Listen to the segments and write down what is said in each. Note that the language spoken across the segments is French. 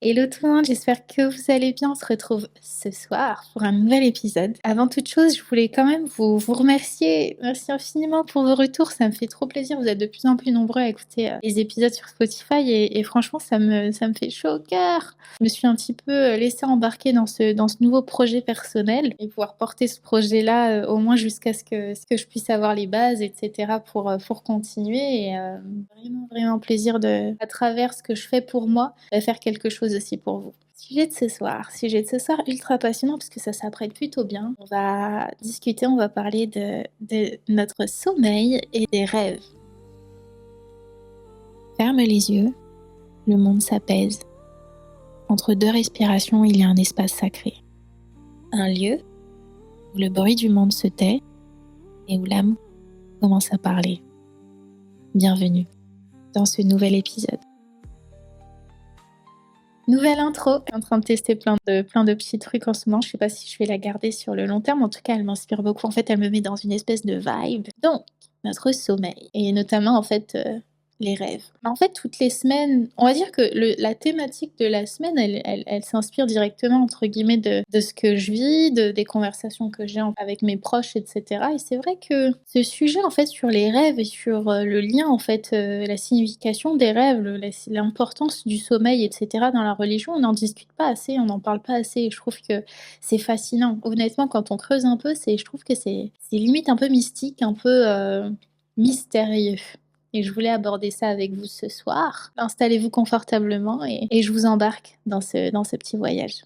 Hello tout le monde, j'espère que vous allez bien. On se retrouve ce soir pour un nouvel épisode. Avant toute chose, je voulais quand même vous remercier. Merci infiniment pour vos retours, ça me fait trop plaisir. Vous êtes de plus en plus nombreux à écouter les épisodes sur Spotify et franchement, ça me fait chaud au cœur. Je me suis un petit peu laissée embarquer dans ce nouveau projet personnel et pouvoir porter ce projet-là au moins jusqu'à ce que je puisse avoir les bases, etc. pour continuer. Et vraiment, vraiment plaisir à travers ce que je fais pour moi, de faire quelque chose aussi pour vous. Sujet de ce soir ultra passionnant parce que ça s'apprête plutôt bien. On va discuter, on va parler de notre sommeil et des rêves. Ferme les yeux, le monde s'apaise. Entre deux respirations, il y a un espace sacré. Un lieu où le bruit du monde se tait et où l'âme commence à parler. Bienvenue dans ce nouvel épisode. Nouvelle intro, je suis en train de tester plein de petits trucs en ce moment. Je sais pas si je vais la garder sur le long terme. En tout cas, elle m'inspire beaucoup. En fait, elle me met dans une espèce de vibe. Donc, notre sommeil. Et notamment, en fait, les rêves. En fait, toutes les semaines, on va dire que la thématique de la semaine, elle s'inspire directement, entre guillemets, de ce que je vis, des conversations que j'ai avec mes proches, etc. Et c'est vrai que ce sujet, en fait, sur les rêves et sur le lien, en fait, la signification des rêves, l'importance du sommeil, etc. dans la religion, on n'en discute pas assez, on n'en parle pas assez. Et je trouve que c'est fascinant. Honnêtement, quand on creuse un peu, je trouve que c'est limite un peu mystique, un peu mystérieux. Et je voulais aborder ça avec vous ce soir. Installez-vous confortablement et je vous embarque dans ce petit voyage.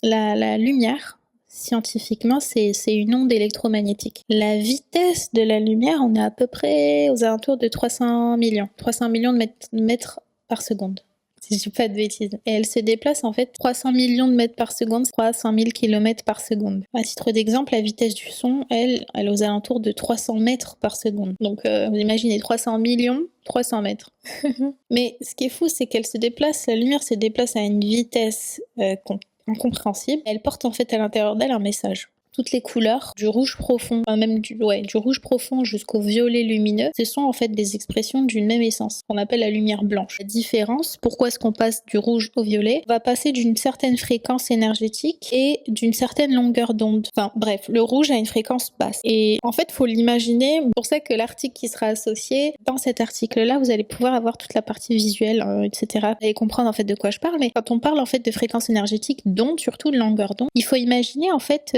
La lumière, scientifiquement, c'est une onde électromagnétique. La vitesse de la lumière, on est à peu près aux alentours de 300 millions. 300 millions de mètres par seconde. Si je dis pas de bêtises. Et elle se déplace en fait 300 millions de mètres par seconde, 300 000 km par seconde. À titre d'exemple, la vitesse du son, elle est aux alentours de 300 mètres par seconde. Donc vous imaginez 300 millions, 300 mètres. Mais ce qui est fou, c'est qu'elle se déplace, la lumière se déplace à une vitesse incompréhensible. Elle porte en fait à l'intérieur d'elle un message. Toutes les couleurs, du rouge profond, enfin même du rouge profond jusqu'au violet lumineux, ce sont en fait des expressions d'une même essence, qu'on appelle la lumière blanche. La différence, pourquoi est-ce qu'on passe du rouge au violet, va passer d'une certaine fréquence énergétique et d'une certaine longueur d'onde. Enfin bref, le rouge a une fréquence basse. Et en fait, faut l'imaginer, c'est pour ça que l'article qui sera associé, dans cet article-là, vous allez pouvoir avoir toute la partie visuelle, etc. Vous allez comprendre en fait de quoi je parle, mais quand on parle en fait de fréquence énergétique, d'onde, surtout de longueur d'onde, il faut imaginer en fait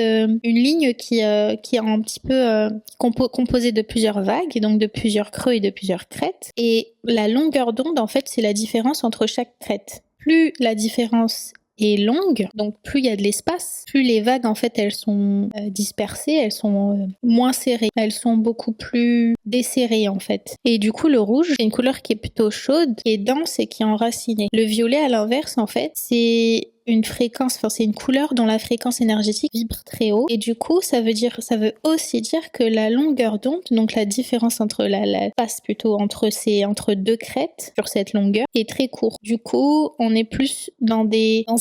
une ligne qui est un petit peu composée de plusieurs vagues, et donc de plusieurs creux et de plusieurs crêtes. Et la longueur d'onde, en fait, c'est la différence entre chaque crête. Plus la différence est longue, donc plus il y a de l'espace, plus les vagues en fait elles sont dispersées, elles sont moins serrées, elles sont beaucoup plus desserrées en fait. Et du coup le rouge c'est une couleur qui est plutôt chaude, qui est dense et qui est enracinée. Le violet à l'inverse en fait c'est une fréquence, enfin c'est une couleur dont la fréquence énergétique vibre très haut et du coup ça veut aussi dire que la longueur d'onde, donc la différence entre la passe plutôt entre deux crêtes sur cette longueur est très courte. Du coup on est plus dans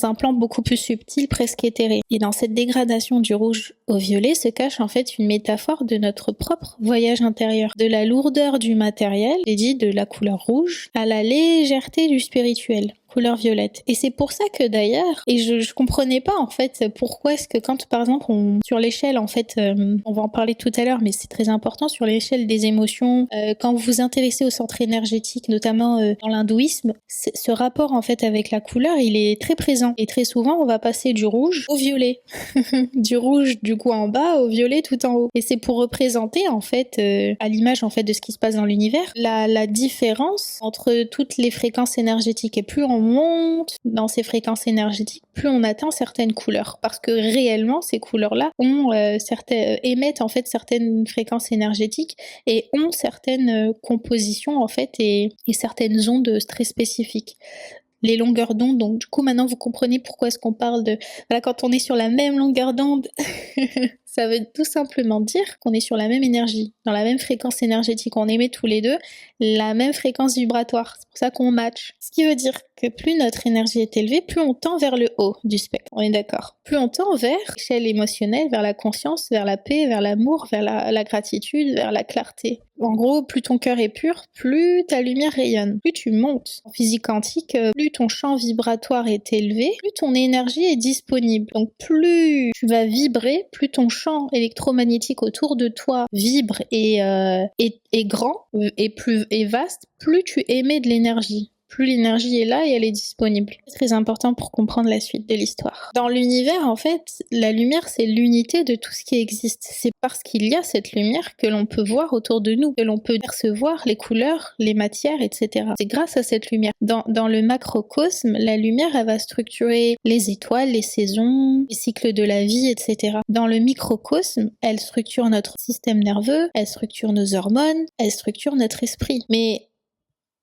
un plan beaucoup plus subtil, presque éthéré. Et dans cette dégradation du rouge au violet se cache en fait une métaphore de notre propre voyage intérieur, de la lourdeur du matériel, et dit de la couleur rouge, à la légèreté du spirituel, couleur violette. Et c'est pour ça que d'ailleurs, et je comprenais pas en fait pourquoi est-ce que quand par exemple sur l'échelle en fait, on va en parler tout à l'heure, mais c'est très important sur l'échelle des émotions, quand vous vous intéressez au centre énergétique, notamment dans l'hindouisme, ce rapport en fait avec la couleur, il est très présent. Et très souvent, on va passer du rouge au violet, du rouge du coup en bas au violet tout en haut. Et c'est pour représenter en fait, à l'image en fait de ce qui se passe dans l'univers, la différence entre toutes les fréquences énergétiques. Et plus on monte dans ces fréquences énergétiques, plus on atteint certaines couleurs, parce que réellement ces couleurs-là émettent en fait certaines fréquences énergétiques et ont certaines compositions en fait et certaines ondes très spécifiques. Les longueurs d'onde, donc du coup maintenant vous comprenez pourquoi est-ce qu'on parle de... Voilà, quand on est sur la même longueur d'onde, Ça veut tout simplement dire qu'on est sur la même énergie, dans la même fréquence énergétique. On émet tous les deux la même fréquence vibratoire. C'est pour ça qu'on match. Ce qui veut dire que plus notre énergie est élevée, plus on tend vers le haut du spectre. On est d'accord. Plus on tend vers l'échelle émotionnelle, vers la conscience, vers la paix, vers l'amour, vers la gratitude, vers la clarté. En gros, plus ton cœur est pur, plus ta lumière rayonne. Plus tu montes. En physique quantique, plus ton champ vibratoire est élevé, plus ton énergie est disponible. Donc plus tu vas vibrer, plus ton champ électromagnétique autour de toi vibre et est grand et vaste, plus tu émets de l'énergie. Plus l'énergie est là et elle est disponible. C'est très important pour comprendre la suite de l'histoire. Dans l'univers, en fait, la lumière, c'est l'unité de tout ce qui existe. C'est parce qu'il y a cette lumière que l'on peut voir autour de nous, que l'on peut percevoir les couleurs, les matières, etc. C'est grâce à cette lumière. Dans le macrocosme, la lumière, elle va structurer les étoiles, les saisons, les cycles de la vie, etc. Dans le microcosme, elle structure notre système nerveux, elle structure nos hormones, elle structure notre esprit. Mais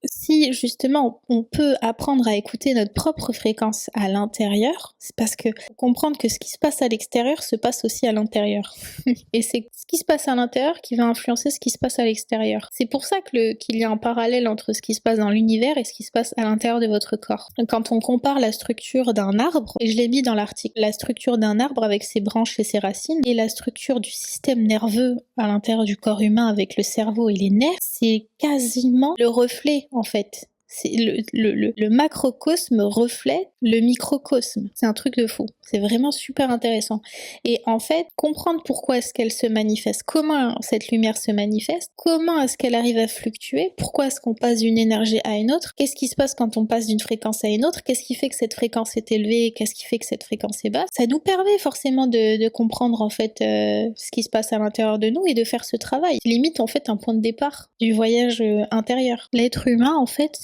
si justement on peut apprendre à écouter notre propre fréquence à l'intérieur, c'est parce que faut comprendre que ce qui se passe à l'extérieur se passe aussi à l'intérieur. Et c'est ce qui se passe à l'intérieur qui va influencer ce qui se passe à l'extérieur. C'est pour ça qu'il y a un parallèle entre ce qui se passe dans l'univers et ce qui se passe à l'intérieur de votre corps. Quand on compare la structure d'un arbre, et je l'ai mis dans l'article, la structure d'un arbre avec ses branches et ses racines, et la structure du système nerveux à l'intérieur du corps humain avec le cerveau et les nerfs, c'est quasiment le reflet en fait. C'est le macrocosme reflète le microcosme. C'est un truc de fou. C'est vraiment super intéressant. Et en fait, comprendre pourquoi est-ce qu'elle se manifeste, comment cette lumière se manifeste, comment est-ce qu'elle arrive à fluctuer, pourquoi est-ce qu'on passe d'une énergie à une autre, qu'est-ce qui se passe quand on passe d'une fréquence à une autre, qu'est-ce qui fait que cette fréquence est élevée, qu'est-ce qui fait que cette fréquence est basse, ça nous permet forcément de comprendre en fait ce qui se passe à l'intérieur de nous et de faire ce travail. Limite en fait un point de départ du voyage intérieur. L'être humain en fait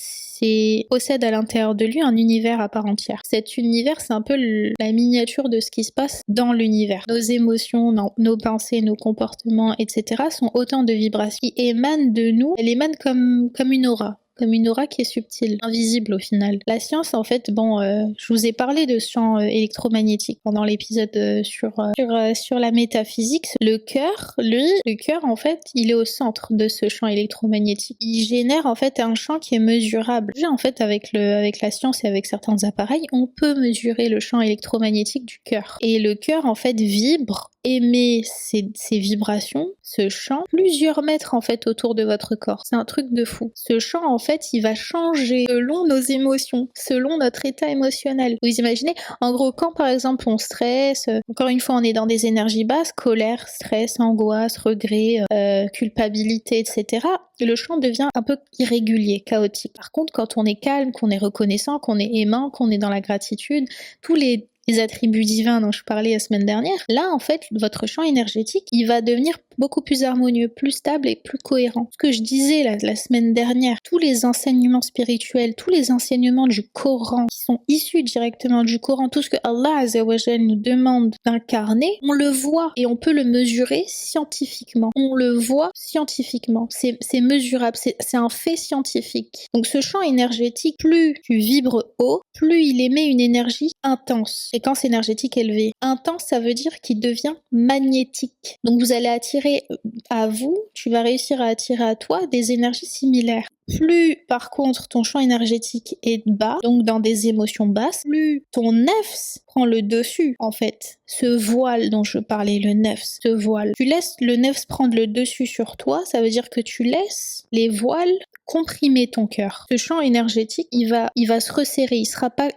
possède à l'intérieur de lui un univers à part entière. Cet univers, c'est un peu la miniature de ce qui se passe dans l'univers. Nos émotions, nos pensées, nos comportements, etc. sont autant de vibrations qui émanent de nous. Elles émanent comme une aura. Comme une aura qui est subtile, invisible au final. La science, en fait, je vous ai parlé de ce champ électromagnétique pendant l'épisode sur la métaphysique. Le cœur, en fait, il est au centre de ce champ électromagnétique. Il génère, en fait, un champ qui est mesurable. En fait, avec la science et avec certains appareils, on peut mesurer le champ électromagnétique du cœur. Et le cœur, en fait, vibre, émet ces vibrations, ce champ, plusieurs mètres, en fait, autour de votre corps. C'est un truc de fou. Ce champ, en fait, il va changer selon nos émotions, selon notre état émotionnel. Vous imaginez, en gros, quand par exemple on stresse, encore une fois on est dans des énergies basses, colère, stress, angoisse, regret, culpabilité, etc., le champ devient un peu irrégulier, chaotique. Par contre, quand on est calme, qu'on est reconnaissant, qu'on est aimant, qu'on est dans la gratitude, tous les attributs divins dont je parlais la semaine dernière, là en fait votre champ énergétique il va devenir beaucoup plus harmonieux, plus stable et plus cohérent. Ce que je disais la semaine dernière, tous les enseignements spirituels, tous les enseignements du Coran qui sont issus directement du Coran, tout ce que Allah Azza wa Jal nous demande d'incarner, on le voit et on peut le mesurer scientifiquement. On le voit scientifiquement. C'est mesurable, c'est un fait scientifique. Donc ce champ énergétique, plus tu vibres haut, plus il émet une énergie intense. Fréquence énergétique élevée. Intense, ça veut dire qu'il devient magnétique. Donc vous allez attirer à vous, tu vas réussir à attirer à toi des énergies similaires. Plus, par contre, ton champ énergétique est bas, donc dans des émotions basses, plus ton nefs prend le dessus, en fait. Ce voile dont je parlais, le nefs, ce voile. Tu laisses le nefs prendre le dessus sur toi, ça veut dire que tu laisses les voiles comprimer ton cœur. Ce champ énergétique, il va se resserrer, il sera pas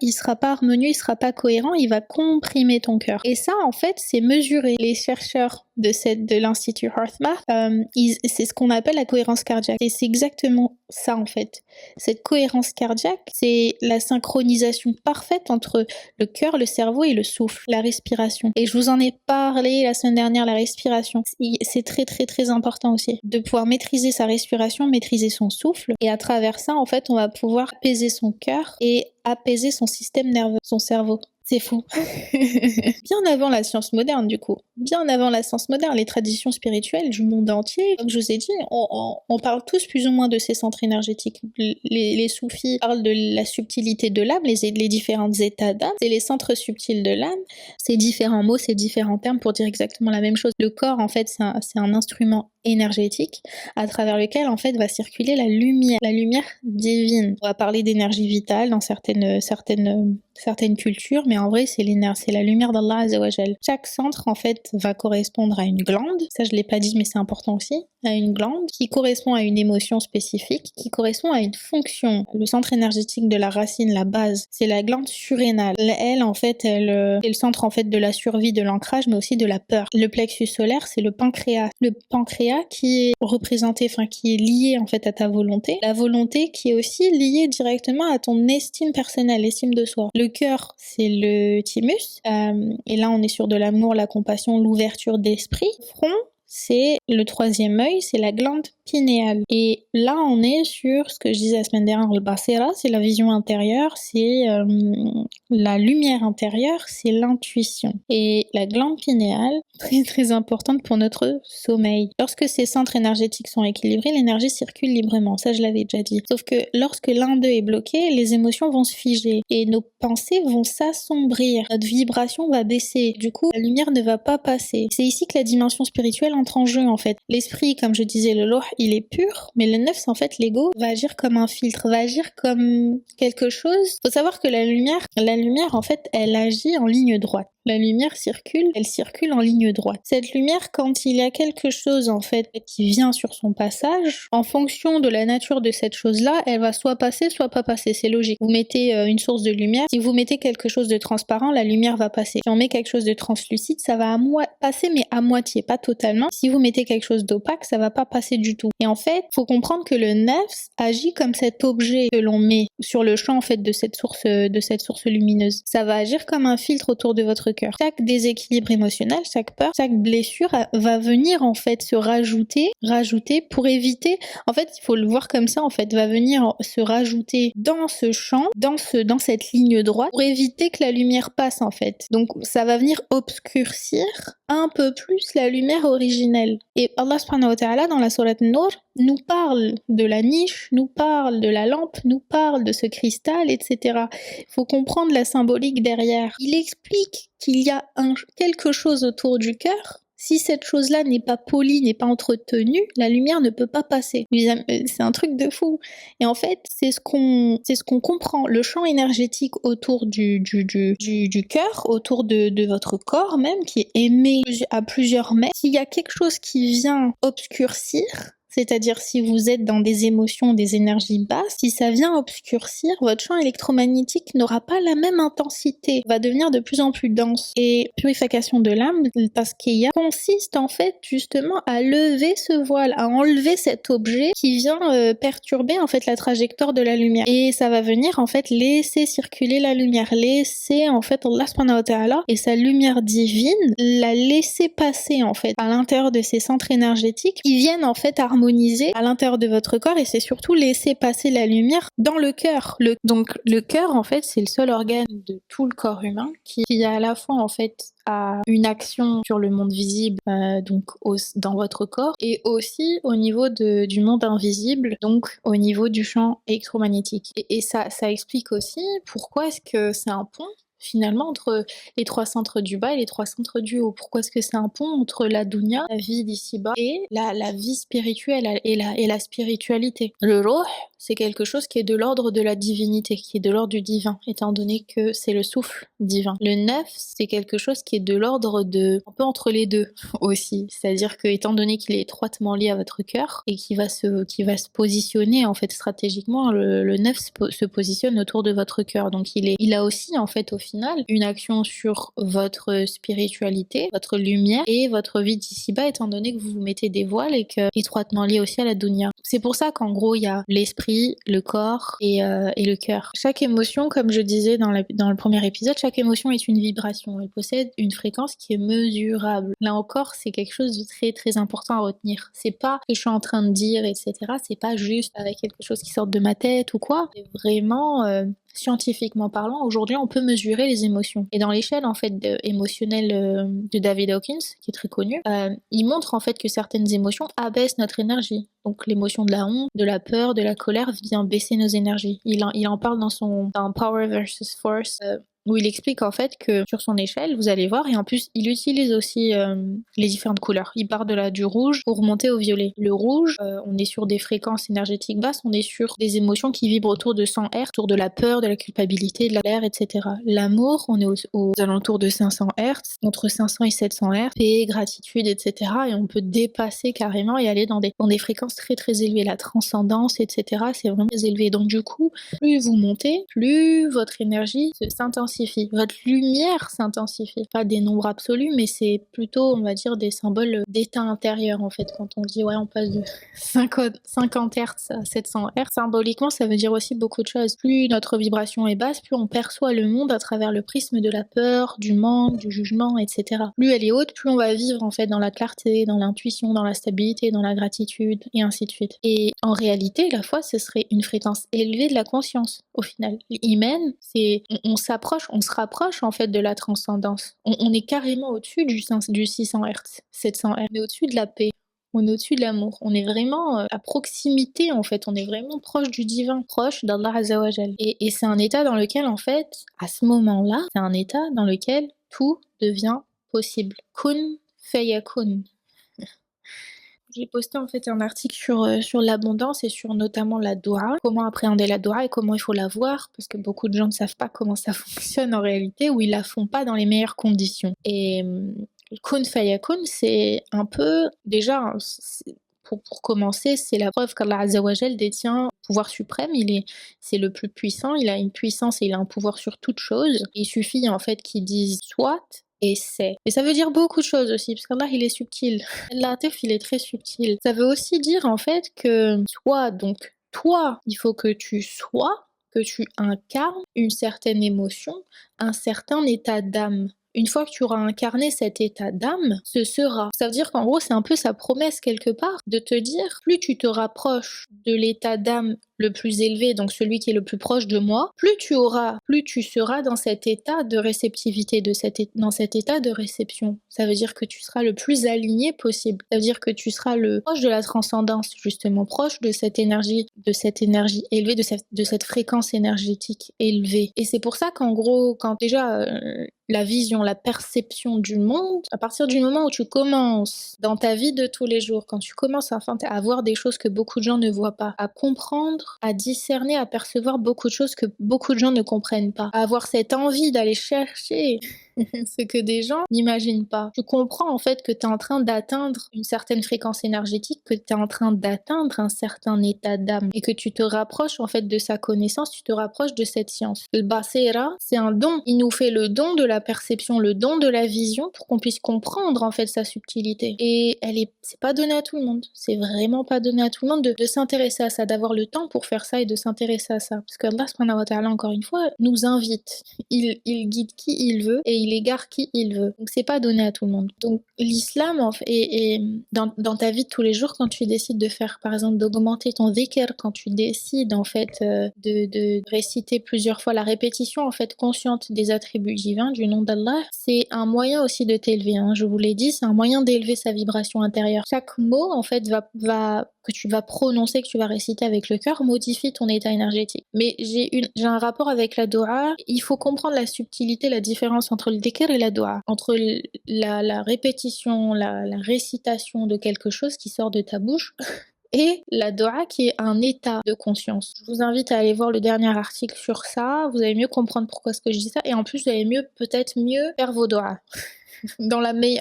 harmonieux, il sera pas cohérent, il va comprimer ton cœur. Et ça, en fait, c'est mesuré. Les chercheurs de l'Institut HeartMath, c'est ce qu'on appelle la cohérence cardiaque. Et c'est exactement ça, en fait. Cette cohérence cardiaque, c'est la synchronisation parfaite entre le cœur, le cerveau et le souffle, la respiration. Et je vous en ai parlé la semaine dernière, la respiration. C'est très, très, très important aussi. De pouvoir maîtriser sa respiration, maîtriser son souffle. Et à travers ça, en fait, on va pouvoir apaiser son cœur et apaiser son système nerveux, son cerveau. C'est fou. Bien avant la science moderne, du coup. Bien avant la science moderne, les traditions spirituelles du monde entier, comme je vous ai dit, on parle tous plus ou moins de ces centres énergétiques. Les soufis parlent de la subtilité de l'âme, les différents états d'âme, c'est les centres subtils de l'âme. C'est différents mots, c'est différents termes pour dire exactement la même chose. Le corps, en fait, c'est un instrument énergétique à travers lequel, en fait, va circuler la lumière divine. On va parler d'énergie vitale dans certaines cultures, mais en vrai, c'est la lumière d'Allah Azzawajal. Chaque centre, en fait, va correspondre à une glande. Ça, je l'ai pas dit, mais c'est important aussi. À une glande qui correspond à une émotion spécifique, qui correspond à une fonction. Le centre énergétique de la racine, la base, c'est la glande surrénale. Elle, en fait, c'est le centre, en fait, de la survie, de l'ancrage, mais aussi de la peur. Le plexus solaire, c'est le pancréas. Le pancréas qui est représenté, enfin, qui est lié, en fait, à ta volonté. La volonté qui est aussi liée directement à ton estime personnelle, l'estime de soi. Le cœur, c'est le thymus. Et là, on est sur de l'amour, la compassion, l'ouverture d'esprit. Le front, c'est le troisième œil, c'est la glande pinéale. Et là, on est sur ce que je disais la semaine dernière, le basira, c'est la vision intérieure, c'est la lumière intérieure, c'est l'intuition. Et la glande pinéale, très très importante pour notre sommeil. Lorsque ces centres énergétiques sont équilibrés, l'énergie circule librement. Ça, je l'avais déjà dit. Sauf que lorsque l'un d'eux est bloqué, les émotions vont se figer et nos pensées vont s'assombrir. Notre vibration va baisser. Du coup, la lumière ne va pas passer. C'est ici que la dimension spirituelle entre en jeu, en fait. L'esprit, comme je disais, le loh, il est pur, mais le nefs, en fait, l'ego, va agir comme un filtre, va agir comme quelque chose. Faut savoir que la lumière, en fait, elle agit en ligne droite. La lumière circule, elle circule en ligne droite. Cette lumière, quand il y a quelque chose, en fait, qui vient sur son passage, en fonction de la nature de cette chose-là, elle va soit passer, soit pas passer. C'est logique. Vous mettez une source de lumière, si vous mettez quelque chose de transparent, la lumière va passer. Si on met quelque chose de translucide, ça va passer, mais à moitié, pas totalement. Si vous mettez quelque chose d'opaque, ça va pas passer du tout. Et en fait, faut comprendre que le nefs agit comme cet objet que l'on met sur le champ, en fait, de cette source lumineuse. Ça va agir comme un filtre autour de votre cœur. Chaque déséquilibre émotionnel, chaque peur, chaque blessure va venir, en fait, se rajouter pour éviter, en fait, il faut le voir comme ça, en fait, va venir se rajouter dans ce champ, dans cette ligne droite, pour éviter que la lumière passe, en fait. Donc, ça va venir obscurcir un peu plus la lumière originelle. Et Allah subhanahu wa ta'ala, dans la sourate Nur, nous parle de la niche, nous parle de la lampe, nous parle de ce cristal, etc. Il faut comprendre la symbolique derrière. Il explique qu'il y a quelque chose autour du cœur. Si cette chose-là n'est pas polie, n'est pas entretenue, la lumière ne peut pas passer. C'est un truc de fou. Et en fait, c'est ce qu'on comprend. Le champ énergétique autour du cœur, autour de votre corps même, qui est aimé à plusieurs mètres. S'il y a quelque chose qui vient obscurcir, c'est-à-dire si vous êtes dans des émotions, des énergies basses, si ça vient obscurcir, votre champ électromagnétique n'aura pas la même intensité, va devenir de plus en plus dense. Et purification de l'âme, le tasqiya, consiste en fait justement à lever ce voile, à enlever cet objet qui vient perturber en fait la trajectoire de la lumière. Et ça va venir en fait laisser circuler la lumière, laisser en fait Allah subhanahu wa ta'ala et sa lumière divine, la laisser passer en fait à l'intérieur de ces centres énergétiques qui viennent en fait harmoniser à l'intérieur de votre corps, et c'est surtout laisser passer la lumière dans le cœur. Donc le cœur, en fait, c'est le seul organe de tout le corps humain qui a à la fois en fait a une action sur le monde visible, donc dans votre corps, et aussi au niveau du monde invisible, donc au niveau du champ électromagnétique. Et ça explique aussi pourquoi est-ce que c'est un pont finalement entre les trois centres du bas et les trois centres du haut. Pourquoi est-ce que c'est un pont entre la dunya, la vie d'ici-bas, et la vie spirituelle et la spiritualité? Le ruh, c'est quelque chose qui est de l'ordre de la divinité, qui est de l'ordre du divin, étant donné que c'est le souffle divin. Le nefs, c'est quelque chose qui est de l'ordre un peu entre les deux aussi. C'est-à-dire que, étant donné qu'il est étroitement lié à votre cœur et qui va se positionner, en fait, stratégiquement, le nefs se positionne autour de votre cœur. Donc, il a aussi, en fait, au final, une action sur votre spiritualité, votre lumière et votre vie d'ici-bas, étant donné que vous vous mettez des voiles et que étroitement lié aussi à la dunya. C'est pour ça qu'en gros, il y a l'esprit, le corps et le cœur. Chaque émotion, comme je disais dans le premier épisode, chaque émotion est une vibration. Elle possède une fréquence qui est mesurable. Là encore, c'est quelque chose de très très important à retenir. C'est pas ce que je suis en train de dire, etc. C'est pas juste avec quelque chose qui sort de ma tête ou quoi. C'est vraiment Scientifiquement parlant, aujourd'hui, on peut mesurer les émotions. Et dans l'échelle en fait émotionnelle de David Hawkins, qui est très connu, il montre en fait que certaines émotions abaissent notre énergie. Donc l'émotion de la honte, de la peur, de la colère vient baisser nos énergies. Il en parle dans Power versus Force, où il explique en fait que sur son échelle, vous allez voir, et en plus il utilise aussi les différentes couleurs. Il part du rouge pour remonter au violet. Le rouge, on est sur des fréquences énergétiques basses, on est sur des émotions qui vibrent autour de 100 Hz, autour de la peur, de la culpabilité, de la colère, etc. L'amour, on est aux alentours de 500 Hz, entre 500 et 700 Hz, paix, gratitude, etc. Et on peut dépasser carrément et aller dans des fréquences très très élevées. La transcendance, etc. C'est vraiment très élevé. Donc du coup, plus vous montez, plus votre énergie s'intensifie. Votre lumière s'intensifie. Pas des nombres absolus, mais c'est plutôt, on va dire, des symboles d'état intérieur, en fait. Quand on dit, ouais, on passe de 50 Hz à 700 Hz, symboliquement, ça veut dire aussi beaucoup de choses. Plus notre vibration est basse, plus on perçoit le monde à travers le prisme de la peur, du manque, du jugement, etc. Plus elle est haute, plus on va vivre, en fait, dans la clarté, dans l'intuition, dans la stabilité, dans la gratitude, et ainsi de suite. Et en réalité, la foi, ce serait une fréquence élevée de la conscience, au final. L'hymen, c'est, on s'approche, on se rapproche en fait de la transcendance. On est carrément au-dessus du 600 Hz, 700 Hz. On est au-dessus de la paix. On est au-dessus de l'amour. On est vraiment à proximité en fait. On est vraiment proche du divin, proche d'Allah Azzawajal. Et c'est un état dans lequel en fait, à ce moment-là, c'est un état dans lequel tout devient possible. Kun fayakun. J'ai posté en fait un article sur l'abondance et sur notamment la doua, comment appréhender la doua et comment il faut la voir, parce que beaucoup de gens ne savent pas comment ça fonctionne en réalité, ou ils la font pas dans les meilleures conditions. Et kun fayakun, c'est un peu, déjà, pour commencer, c'est la preuve qu'Allah Azzawajal détient le pouvoir suprême, c'est le plus puissant, il a une puissance et il a un pouvoir sur toute chose. Il suffit en fait qu'il dise soit, et c'est. Et ça veut dire beaucoup de choses aussi, parce qu'Allah, il est subtil. Latif, il est très subtil. Ça veut aussi dire, en fait, que toi, il faut que tu sois, que tu incarnes une certaine émotion, un certain état d'âme. Une fois que tu auras incarné cet état d'âme, ce sera. Ça veut dire qu'en gros, c'est un peu sa promesse quelque part, de te dire, plus tu te rapproches de l'état d'âme le plus élevé, donc celui qui est le plus proche de moi, plus tu seras dans cet état de réceptivité, dans cet état de réception. Ça veut dire que tu seras le plus aligné possible. Ça veut dire que tu seras proche de la transcendance, justement, proche de cette énergie élevée, de cette fréquence énergétique élevée. Et c'est pour ça qu'en gros, quand déjà la vision, la perception du monde, à partir du moment où tu commences dans ta vie de tous les jours, quand tu commences enfin à voir des choses que beaucoup de gens ne voient pas, à comprendre, à discerner, à percevoir beaucoup de choses que beaucoup de gens ne comprennent pas, à avoir cette envie d'aller chercher ce que des gens n'imaginent pas. Tu comprends en fait que tu es en train d'atteindre une certaine fréquence énergétique, que tu es en train d'atteindre un certain état d'âme et que tu te rapproches en fait de sa connaissance, tu te rapproches de cette science. Le Basira, c'est un don. Il nous fait le don de la perception, le don de la vision pour qu'on puisse comprendre en fait sa subtilité. Et c'est pas donné à tout le monde. C'est vraiment pas donné à tout le monde de s'intéresser à ça, d'avoir le temps pour faire ça et de s'intéresser à ça. Parce que Allah subhanahu wa ta'ala, encore une fois, nous invite. Il guide qui il veut et il égare qui il veut. Donc c'est pas donné à tout le monde. Donc l'islam en fait, et dans ta vie de tous les jours, quand tu décides de faire par exemple d'augmenter ton dhikr, quand tu décides en fait de réciter plusieurs fois la répétition en fait consciente des attributs divins du nom d'Allah, c'est un moyen aussi de t'élever, hein. Je vous l'ai dit, c'est un moyen d'élever sa vibration intérieure. Chaque mot en fait que tu vas prononcer, que tu vas réciter avec le cœur, modifie ton état énergétique. Mais j'ai un rapport avec la doua. Il faut comprendre la subtilité, la différence entre le dhikr et la doua. Entre la répétition, la récitation de quelque chose qui sort de ta bouche et la doua qui est un état de conscience. Je vous invite à aller voir le dernier article sur ça. Vous allez mieux comprendre pourquoi est-ce que je dis ça. Et en plus, vous allez peut-être mieux faire vos doigts.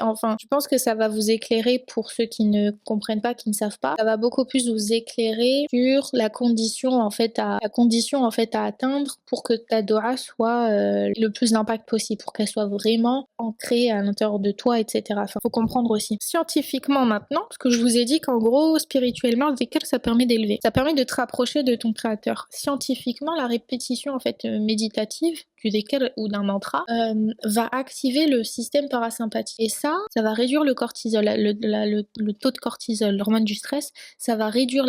Enfin, je pense que ça va vous éclairer pour ceux qui ne comprennent pas, qui ne savent pas. Ça va beaucoup plus vous éclairer sur la condition en fait à atteindre pour que ta doua soit le plus d'impact possible, pour qu'elle soit vraiment ancrée à l'intérieur de toi, etc. Enfin, faut comprendre aussi. Scientifiquement maintenant, parce que je vous ai dit qu'en gros, spirituellement, le dhikr, ça permet d'élever. Ça permet de te rapprocher de ton créateur. Scientifiquement, la répétition en fait méditative du dhikr ou d'un mantra va activer le système parasympathique. Et ça va réduire le cortisol, le taux de cortisol, l'hormone du stress. Ça va réduire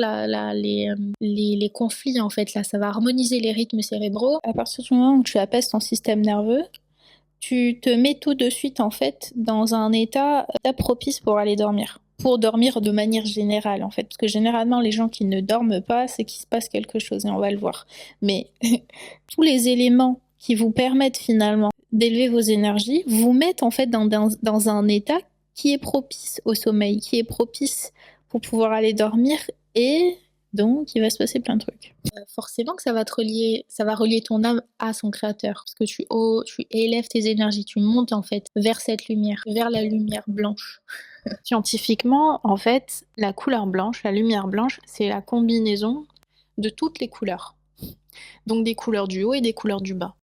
les conflits en fait. Là, ça va harmoniser les rythmes cérébraux. À partir du moment où tu apaises ton système nerveux, tu te mets tout de suite en fait dans un état propice pour aller dormir. Pour dormir de manière générale en fait, parce que généralement les gens qui ne dorment pas, c'est qu'il se passe quelque chose et on va le voir. Mais tous les éléments qui vous permettent finalement d'élever vos énergies vous mettent en fait dans un état qui est propice au sommeil, qui est propice pour pouvoir aller dormir et donc il va se passer plein de trucs. Forcément que ça va relier ton âme à son créateur, parce que tu élèves tes énergies, tu montes en fait vers cette lumière, vers la lumière blanche. Scientifiquement, en fait, la couleur blanche, la lumière blanche, c'est la combinaison de toutes les couleurs. Donc des couleurs du haut et des couleurs du bas.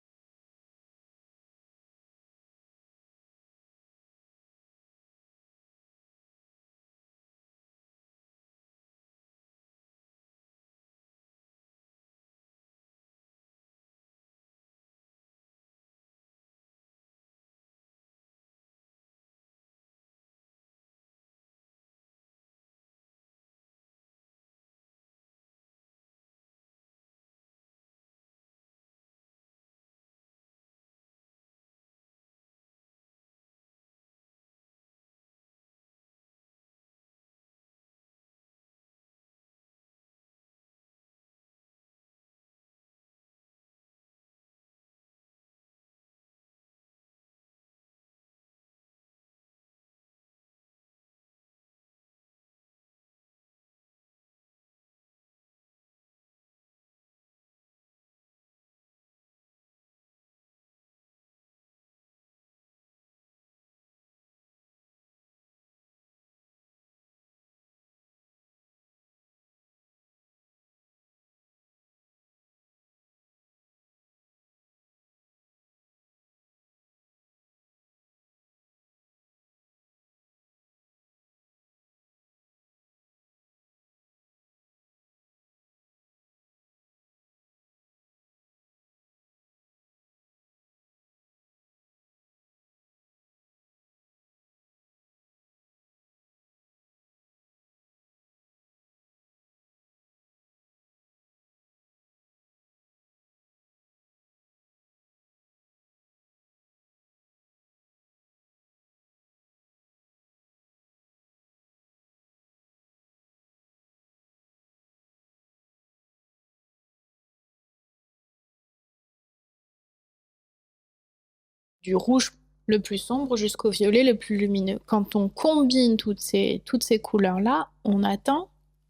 Du rouge le plus sombre jusqu'au violet le plus lumineux. Quand on combine toutes ces couleurs-là, on atteint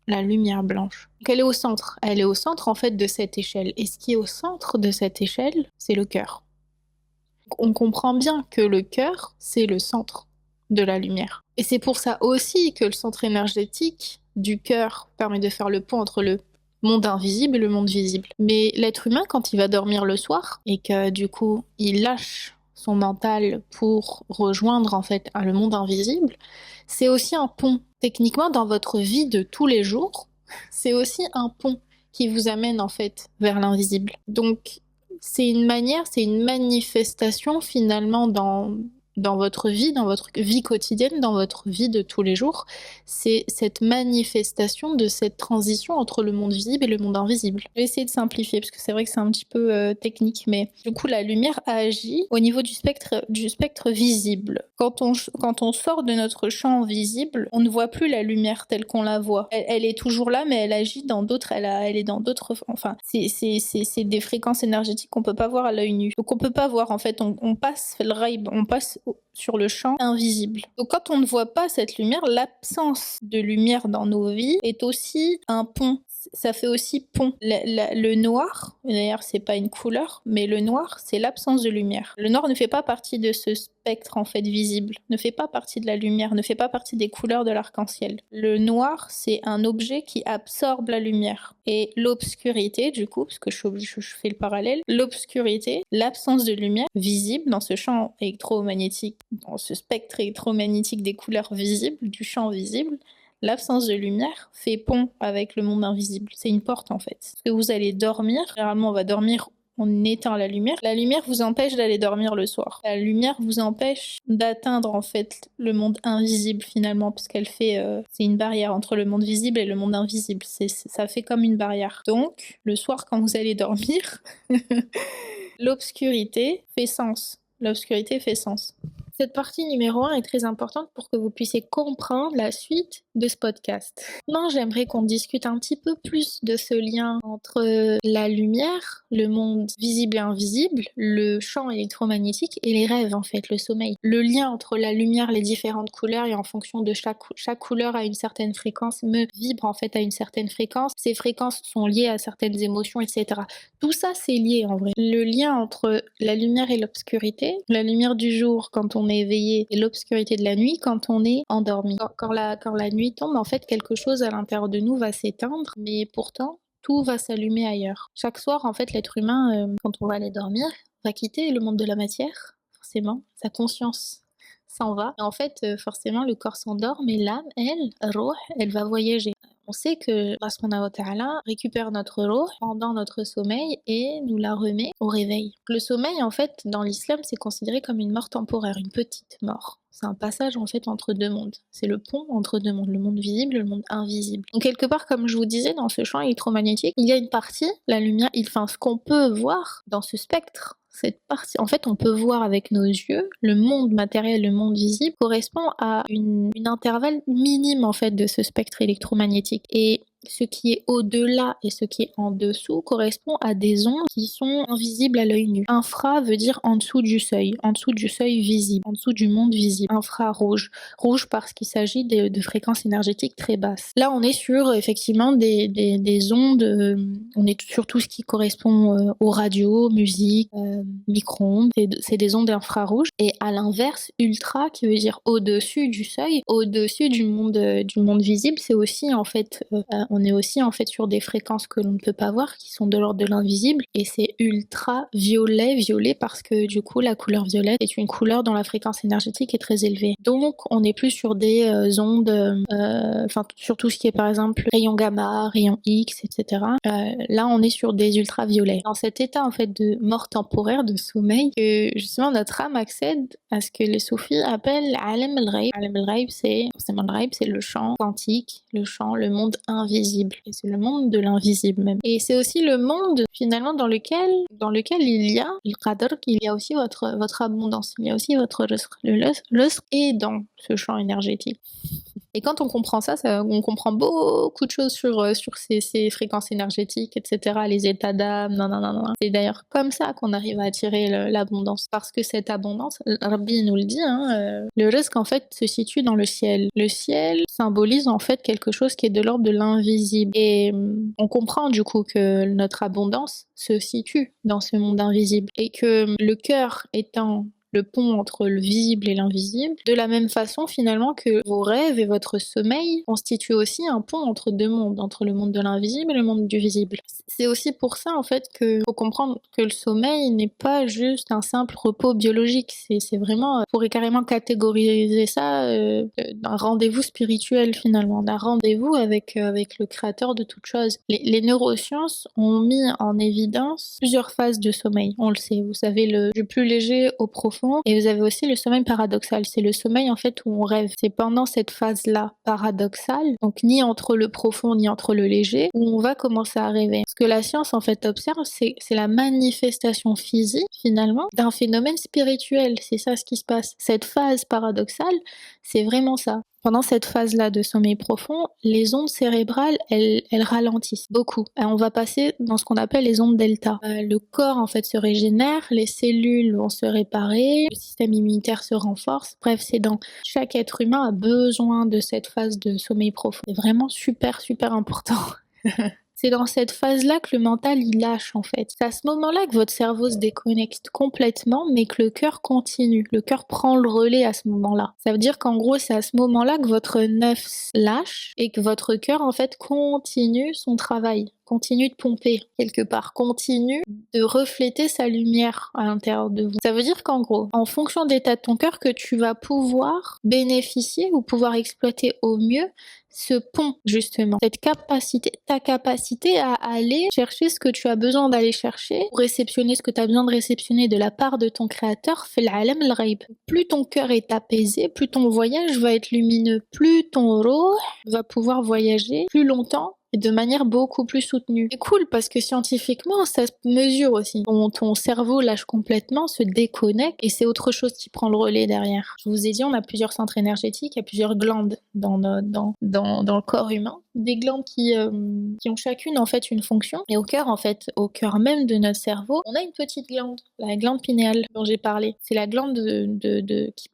la lumière blanche. Donc elle est au centre. Elle est au centre en fait de cette échelle. Et ce qui est au centre de cette échelle, c'est le cœur. On comprend bien que le cœur, c'est le centre de la lumière. Et c'est pour ça aussi que le centre énergétique du cœur permet de faire le pont entre le monde invisible et le monde visible. Mais l'être humain, quand il va dormir le soir, et que du coup, il lâche son mental pour rejoindre en fait le monde invisible, c'est aussi un pont. Techniquement, dans votre vie de tous les jours, c'est aussi un pont qui vous amène en fait vers l'invisible. Donc, c'est une manifestation finalement dans votre vie quotidienne, dans votre vie de tous les jours. C'est cette manifestation de cette transition entre le monde visible et le monde invisible. Je vais essayer de simplifier parce que c'est vrai que c'est un petit peu technique, mais du coup la lumière agit au niveau du spectre visible. Quand on sort de notre champ visible, on ne voit plus la lumière telle qu'on la voit. Elle est toujours là, mais elle agit dans d'autres, elle est dans d'autres, enfin, c'est des fréquences énergétiques qu'on peut pas voir à l'œil nu. Donc on peut pas voir, en fait, on passe le rail, on passe sur le champ invisible. Donc quand on ne voit pas cette lumière, l'absence de lumière dans nos vies est aussi un pont. Ça fait aussi pont. Le noir, d'ailleurs c'est pas une couleur, mais le noir c'est l'absence de lumière. Le noir ne fait pas partie de ce spectre en fait visible, ne fait pas partie de la lumière, ne fait pas partie des couleurs de l'arc-en-ciel. Le noir c'est un objet qui absorbe la lumière. Et l'obscurité du coup, parce que je fais le parallèle, l'obscurité, l'absence de lumière visible dans ce champ électromagnétique, dans ce spectre électromagnétique des couleurs visibles, du champ visible, l'absence de lumière fait pont avec le monde invisible. C'est une porte en fait. Parce que vous allez dormir, généralement on va dormir on éteint la lumière vous empêche d'aller dormir le soir. La lumière vous empêche d'atteindre en fait le monde invisible finalement, parce qu'elle fait, c'est une barrière entre le monde visible et le monde invisible. Ça fait comme une barrière. Donc, le soir quand vous allez dormir, l'obscurité fait sens. L'obscurité fait sens. Cette partie numéro 1 est très importante pour que vous puissiez comprendre la suite de ce podcast. Maintenant, j'aimerais qu'on discute un petit peu plus de ce lien entre la lumière, le monde visible et invisible, le champ électromagnétique et les rêves en fait, le sommeil. Le lien entre la lumière, les différentes couleurs et en fonction de chaque couleur à une certaine fréquence me vibre en fait à une certaine fréquence. Ces fréquences sont liées à certaines émotions, etc. Tout ça c'est lié en vrai. Le lien entre la lumière et l'obscurité, la lumière du jour quand on est éveillé et l'obscurité de la nuit quand on est endormi. Quand la nuit tombe, en fait, quelque chose à l'intérieur de nous va s'éteindre, mais pourtant, tout va s'allumer ailleurs. Chaque soir, en fait, l'être humain, quand on va aller dormir, va quitter le monde de la matière, forcément. Sa conscience s'en va. Et en fait, forcément, le corps s'endort, mais l'âme, elle va voyager. On sait que Allah subhanahu wa ta'ala récupère notre ruh pendant notre sommeil et nous la remet au réveil. Le sommeil, en fait, dans l'islam, c'est considéré comme une mort temporaire, une petite mort. C'est un passage, en fait, entre deux mondes. C'est le pont entre deux mondes, le monde visible et le monde invisible. Donc, quelque part, comme je vous disais, dans ce champ électromagnétique, il y a une partie, la lumière, enfin, ce qu'on peut voir dans ce spectre, cette partie, en fait, on peut voir avec nos yeux, le monde matériel, le monde visible, correspond à une intervalle minime, en fait, de ce spectre électromagnétique. Et ce qui est au-delà et ce qui est en dessous correspond à des ondes qui sont invisibles à l'œil nu. Infra veut dire en dessous du seuil visible, en dessous du monde visible. Infrarouge, rouge parce qu'il s'agit de fréquences énergétiques très basses. Là, on est sur effectivement des ondes, on est sur tout ce qui correspond aux radios, musique, micro-ondes, c'est des ondes infrarouges. Et à l'inverse, ultra qui veut dire au-dessus du seuil, au-dessus du monde visible, c'est aussi en fait on est aussi en fait sur des fréquences que l'on ne peut pas voir, qui sont de l'ordre de l'invisible, et c'est ultra violet parce que du coup la couleur violette est une couleur dont la fréquence énergétique est très élevée. Donc on n'est plus sur des ondes, enfin sur tout ce qui est par exemple rayons gamma, rayons X, etc. Là on est sur des ultraviolets. Dans cet état en fait de mort temporaire, de sommeil, que justement notre âme accède à ce que les soufis appellent Alam al-Ghaib. Alam al-Ghaib c'est forcément le Ghaib, c'est le champ quantique, le monde invisible. Et c'est le monde de l'invisible même. Et c'est aussi le monde finalement dans lequel il y a le qadr, il y a aussi votre abondance, il y a aussi votre rizq. Le rizq est dans ce champ énergétique. Et quand on comprend ça, on comprend beaucoup de choses sur ces fréquences énergétiques, etc., les états d'âme, non. C'est d'ailleurs comme ça qu'on arrive à attirer l'abondance. Parce que cette abondance, Rabbi nous le dit, le risque en fait se situe dans le ciel. Le ciel symbolise en fait quelque chose qui est de l'ordre de l'invisible. Et on comprend du coup que notre abondance se situe dans ce monde invisible. Et que le cœur étant le pont entre le visible et l'invisible, de la même façon finalement que vos rêves et votre sommeil constituent aussi un pont entre deux mondes, entre le monde de l'invisible et le monde du visible. C'est aussi pour ça en fait qu'il faut comprendre que le sommeil n'est pas juste un simple repos biologique, c'est vraiment, on pourrait carrément catégoriser ça d'un rendez-vous spirituel finalement, d'un rendez-vous avec le créateur de toute chose. Les neurosciences ont mis en évidence plusieurs phases de sommeil, on le sait, vous savez, du plus léger au profond. Et vous avez aussi le sommeil paradoxal, c'est le sommeil en fait où on rêve. C'est pendant cette phase-là paradoxale, donc ni entre le profond ni entre le léger, où on va commencer à rêver. Ce que la science en fait observe, c'est la manifestation physique finalement d'un phénomène spirituel. C'est ça ce qui se passe. Cette phase paradoxale, c'est vraiment ça. Pendant cette phase-là de sommeil profond, les ondes cérébrales, elles ralentissent beaucoup. On va passer dans ce qu'on appelle les ondes delta. Le corps, en fait, se régénère, les cellules vont se réparer, le système immunitaire se renforce. Bref, chaque être humain a besoin de cette phase de sommeil profond. C'est vraiment super important. C'est dans cette phase-là que le mental il lâche en fait. C'est à ce moment-là que votre cerveau se déconnecte complètement, mais que le cœur continue. Le cœur prend le relais à ce moment-là. Ça veut dire qu'en gros, c'est à ce moment-là que votre nefs lâche et que votre cœur en fait continue son travail, continue de pomper quelque part, continue de refléter sa lumière à l'intérieur de vous. Ça veut dire qu'en gros, en fonction de l'état de ton cœur, que tu vas pouvoir bénéficier ou pouvoir exploiter au mieux ce pont, justement, cette capacité, ta capacité à aller chercher ce que tu as besoin d'aller chercher, pour réceptionner ce que tu as besoin de réceptionner de la part de ton créateur, fil alam al-ghaib. Plus ton cœur est apaisé, plus ton voyage va être lumineux, plus ton ruh va pouvoir voyager plus longtemps et de manière beaucoup plus soutenue. C'est cool parce que scientifiquement, ça se mesure aussi. Ton cerveau lâche complètement, se déconnecte et c'est autre chose qui prend le relais derrière. Je vous ai dit, on a plusieurs centres énergétiques, il y a plusieurs glandes dans le corps humain. Des glandes qui ont chacune en fait une fonction. Et au cœur, en fait, au cœur même de notre cerveau, on a une petite glande, la glande pinéale dont j'ai parlé. C'est la glande qui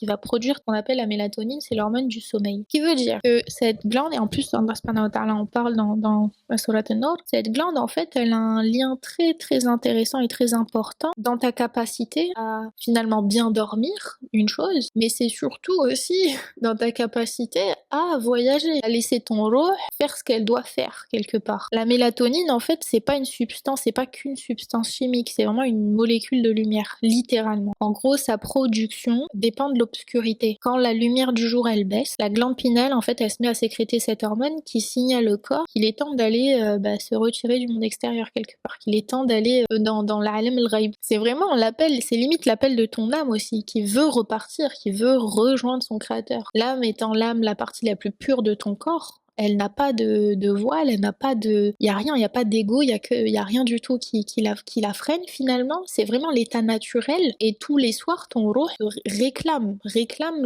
va produire ce qu'on appelle la mélatonine, c'est l'hormone du sommeil. Ce qui veut dire que cette glande, et en plus Allah subhanahu wa ta'ala on parle dans la sourate An-Nur, cette glande en fait elle a un lien très très intéressant et très important dans ta capacité à finalement bien dormir, une chose, mais c'est surtout aussi dans ta capacité à voyager, à laisser ton ruh faire ce qu'elle doit faire quelque part. La mélatonine en fait c'est pas une substance, c'est pas qu'une substance chimique, c'est vraiment une molécule de lumière, littéralement. En gros sa production dépend de l'obscurité. Quand la lumière du jour elle baisse, la glande pinéale en fait elle se met à sécréter cette hormone qui signale au corps qu'il est temps d'aller se retirer du monde extérieur quelque part, qu'il est temps d'aller dans l'Alam al-Ghaib. C'est vraiment l'appel, c'est limite l'appel de ton âme aussi, qui veut repartir, qui veut rejoindre son créateur. L'âme étant l'âme, la partie la plus pure de ton corps, elle n'a pas de voile, elle n'a pas de... Il y a rien, il n'y a pas d'ego, il y a rien du tout qui la freine finalement. C'est vraiment l'état naturel et tous les soirs, ton ruh réclame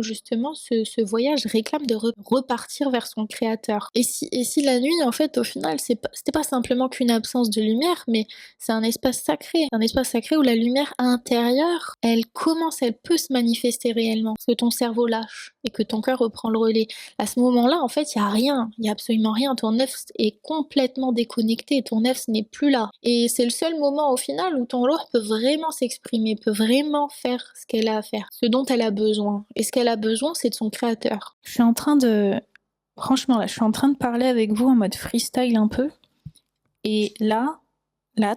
justement ce voyage, réclame de repartir vers son créateur. Et si la nuit, en fait, au final, c'était pas simplement qu'une absence de lumière, mais c'est un espace sacré où la lumière intérieure, elle peut se manifester réellement, parce que ton cerveau lâche et que ton cœur reprend le relais. À ce moment-là, en fait, il y a rien, il y a absolument rien. Ton nefs est complètement déconnecté, ton nefs n'est plus là. Et c'est le seul moment au final où ton ruh peut vraiment s'exprimer, peut vraiment faire ce qu'elle a à faire, ce dont elle a besoin. Et ce qu'elle a besoin, c'est de son créateur. Franchement, là, je suis en train de parler avec vous en mode freestyle un peu. Et là,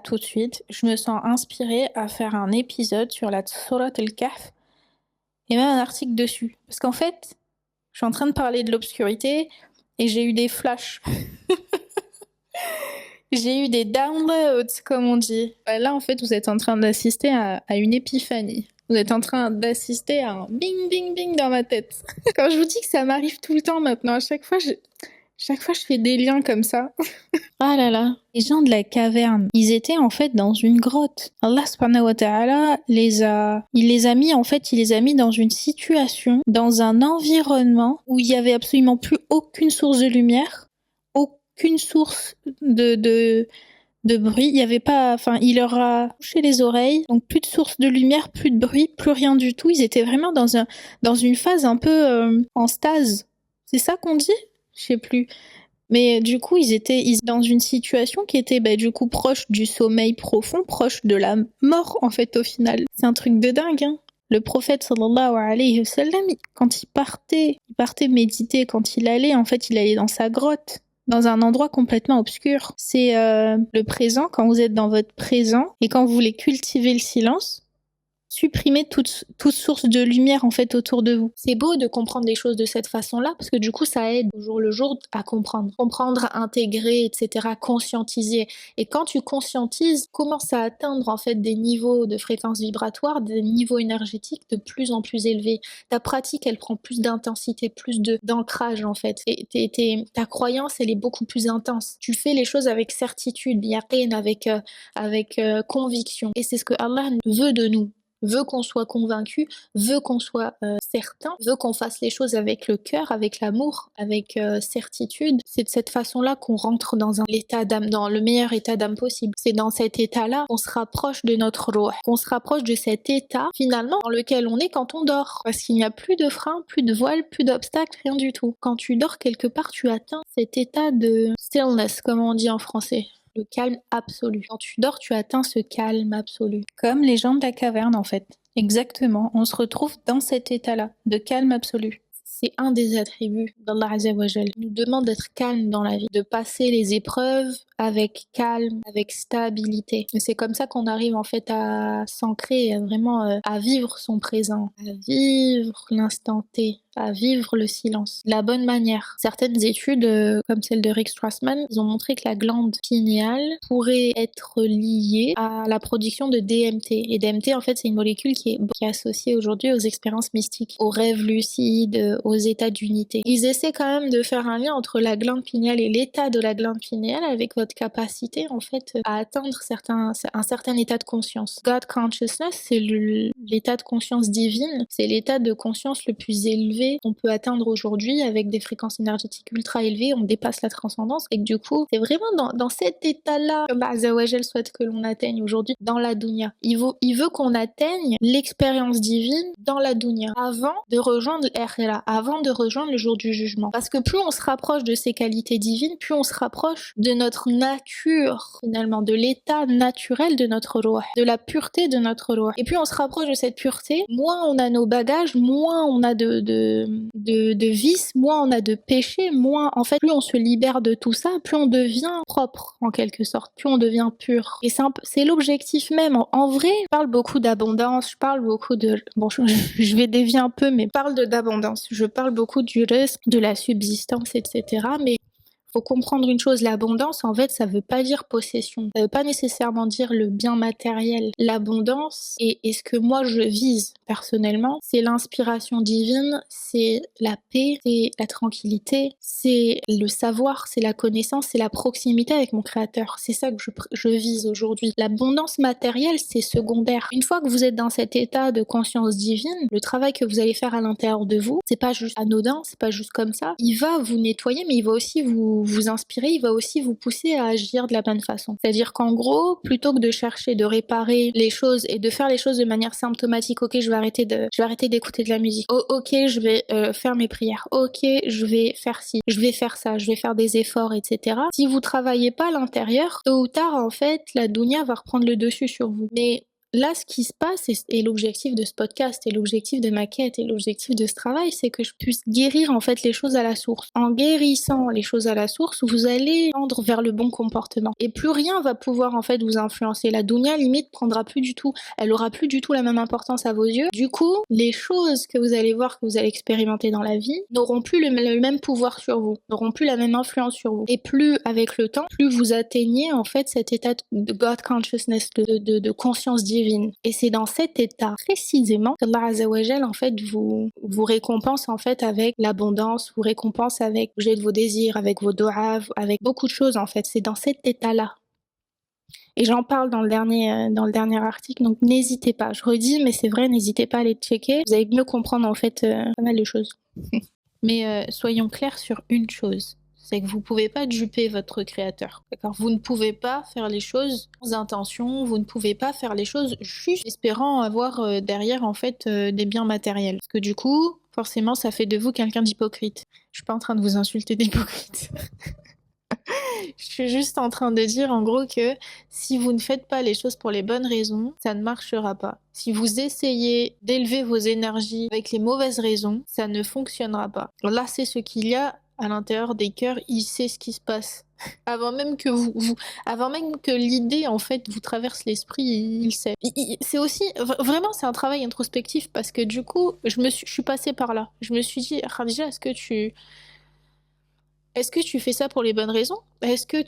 tout de suite, je me sens inspirée à faire un épisode sur la Surat al-Kahf et même un article dessus. Parce qu'en fait, je suis en train de parler de l'obscurité et j'ai eu des flashs. J'ai eu des downloads, comme on dit. Là, en fait, vous êtes en train d'assister à une épiphanie. Vous êtes en train d'assister à un bing, bing, bing dans ma tête. Quand je vous dis que ça m'arrive tout le temps maintenant, à chaque fois, je fais des liens comme ça. Ah là là. Les gens de la caverne, ils étaient en fait dans une grotte. Allah subhanahu wa ta'ala il les a mis dans une situation, dans un environnement où il y avait absolument plus aucune source de lumière, aucune source de bruit. Il y avait pas, il leur a touché les oreilles, donc plus de source de lumière, plus de bruit, plus rien du tout. Ils étaient vraiment dans une phase un peu en stase. C'est ça qu'on dit? Je sais plus. Mais du coup, ils étaient dans une situation qui était du coup proche du sommeil profond, proche de la mort en fait au final. C'est un truc de dingue, hein. Le prophète sallallahu alayhi wa sallam, quand il partait méditer, quand il allait dans sa grotte, dans un endroit complètement obscur. C'est le présent, quand vous êtes dans votre présent et quand vous voulez cultiver le silence, supprimez toute source de lumière en fait autour de vous. C'est beau de comprendre les choses de cette façon-là parce que du coup ça aide au jour le jour à comprendre, intégrer, etc., conscientiser. Et quand tu conscientises, commence à atteindre en fait des niveaux de fréquence vibratoire, des niveaux énergétiques de plus en plus élevés. Ta pratique, elle prend plus d'intensité, plus d'ancrage en fait. Et ta croyance, elle est beaucoup plus intense. Tu fais les choses avec certitude, yaqin, avec conviction. Et c'est ce que Allah veut de nous. Veut qu'on soit convaincu, veut qu'on soit certain, veut qu'on fasse les choses avec le cœur, avec l'amour, avec certitude. C'est de cette façon-là qu'on rentre dans dans le meilleur état d'âme possible. C'est dans cet état-là qu'on se rapproche de notre ruh, qu'on se rapproche de cet état finalement dans lequel on est quand on dort. Parce qu'il n'y a plus de frein, plus de voile, plus d'obstacles, rien du tout. Quand tu dors quelque part, tu atteins cet état de stillness, comme on dit en français. Le calme absolu. Quand tu dors, tu atteins ce calme absolu. Comme les gens de la caverne, en fait. Exactement. On se retrouve dans cet état-là, de calme absolu. c'est un des attributs d'Allah Azza wa Jal. Il nous demande d'être calme dans la vie, de passer les épreuves avec calme, avec stabilité. Et c'est comme ça qu'on arrive en fait à s'ancrer, à vivre son présent, à vivre l'instant T, à vivre le silence, de la bonne manière. Certaines études, comme celle de Rick Strassman, ils ont montré que la glande pinéale pourrait être liée à la production de DMT. Et DMT, en fait, c'est une molécule qui est associée aujourd'hui aux expériences mystiques, aux rêves lucides, aux états d'unité. Ils essaient quand même de faire un lien entre la glande pinéale et l'état de la glande pinéale avec votre capacité, en fait, à atteindre un certain état de conscience. God Consciousness, c'est l'état de conscience divine, c'est l'état de conscience le plus élevé qu'on peut atteindre aujourd'hui avec des fréquences énergétiques ultra élevées, on dépasse la transcendance et que du coup, c'est vraiment dans cet état-là que Allah Azza wa Jal souhaite que l'on atteigne aujourd'hui dans la dunya. Il veut qu'on atteigne l'expérience divine dans la dunya avant de rejoindre l'akhira, avant de rejoindre le jour du jugement. Parce que plus on se rapproche de ces qualités divines, plus on se rapproche de notre nature, finalement, de l'état naturel de notre ruh, de la pureté de notre ruh. Et plus on se rapproche de cette pureté, moins on a nos bagages, moins on a de vices, moins on a de péchés, moins, en fait, plus on se libère de tout ça, plus on devient propre, en quelque sorte, plus on devient pur. Et c'est l'objectif même. En vrai, je parle beaucoup d'abondance, je parle beaucoup de... Bon, je vais dévier un peu, mais je parle d'abondance. Je parle beaucoup du risque, de la subsistance, etc. Mais faut comprendre une chose, l'abondance, en fait, ça veut pas dire possession. Ça veut pas nécessairement dire le bien matériel. L'abondance, et ce que moi je vise personnellement, c'est l'inspiration divine, c'est la paix, c'est la tranquillité, c'est le savoir, c'est la connaissance, c'est la proximité avec mon créateur. C'est ça que je vise aujourd'hui. L'abondance matérielle, c'est secondaire. Une fois que vous êtes dans cet état de conscience divine, le travail que vous allez faire à l'intérieur de vous, c'est pas juste anodin, c'est pas juste comme ça. Il va vous nettoyer, mais il va aussi vous inspirer, il va aussi vous pousser à agir de la bonne façon. C'est-à-dire qu'en gros, plutôt que de chercher de réparer les choses et de faire les choses de manière symptomatique, ok, je vais arrêter d'écouter de la musique. Oh, ok, je vais faire mes prières. Ok, je vais faire ci, je vais faire ça, je vais faire des efforts, etc. Si vous travaillez pas à l'intérieur, tôt ou tard, en fait, la dunya va reprendre le dessus sur vous. Mais là, ce qui se passe, et l'objectif de ce podcast, et l'objectif de ma quête, et l'objectif de ce travail, c'est que je puisse guérir en fait les choses à la source. En guérissant les choses à la source, vous allez tendre vers le bon comportement. Et plus rien va pouvoir en fait vous influencer. La dunya, limite, prendra plus du tout, elle aura plus du tout la même importance à vos yeux. Du coup, les choses que vous allez voir, que vous allez expérimenter dans la vie, n'auront plus le même pouvoir sur vous, n'auront plus la même influence sur vous. Et plus, avec le temps, plus vous atteignez en fait cet état de God Consciousness, de conscience divine. Et c'est dans cet état précisément qu'Allah Azza wa Jal en fait vous récompense en fait avec l'abondance, vous récompense avec l'objet de vos désirs, avec vos doigts, avec beaucoup de choses en fait. C'est dans cet état-là. Et j'en parle dans le dernier article, donc n'hésitez pas. Je redis, mais c'est vrai, n'hésitez pas à aller checker. Vous allez mieux comprendre en fait pas mal de choses. Mais soyons clairs sur une chose. C'est que vous pouvez pas duper votre créateur, d'accord? Vous ne pouvez pas faire les choses sans intention, vous ne pouvez pas faire les choses juste espérant avoir derrière en fait des biens matériels. Parce que du coup, forcément, ça fait de vous quelqu'un d'hypocrite. Je suis pas en train de vous insulter d'hypocrite. Je suis juste en train de dire en gros que si vous ne faites pas les choses pour les bonnes raisons, ça ne marchera pas. Si vous essayez d'élever vos énergies avec les mauvaises raisons, ça ne fonctionnera pas. Là, c'est ce qu'il y a à l'intérieur des cœurs, il sait ce qui se passe. Avant même que avant même que l'idée en fait vous traverse l'esprit, il sait. C'est aussi vraiment c'est un travail introspectif parce que du coup je suis passée par là. Je me suis dit Khadija, est-ce que tu fais ça pour les bonnes raisons? Est-ce que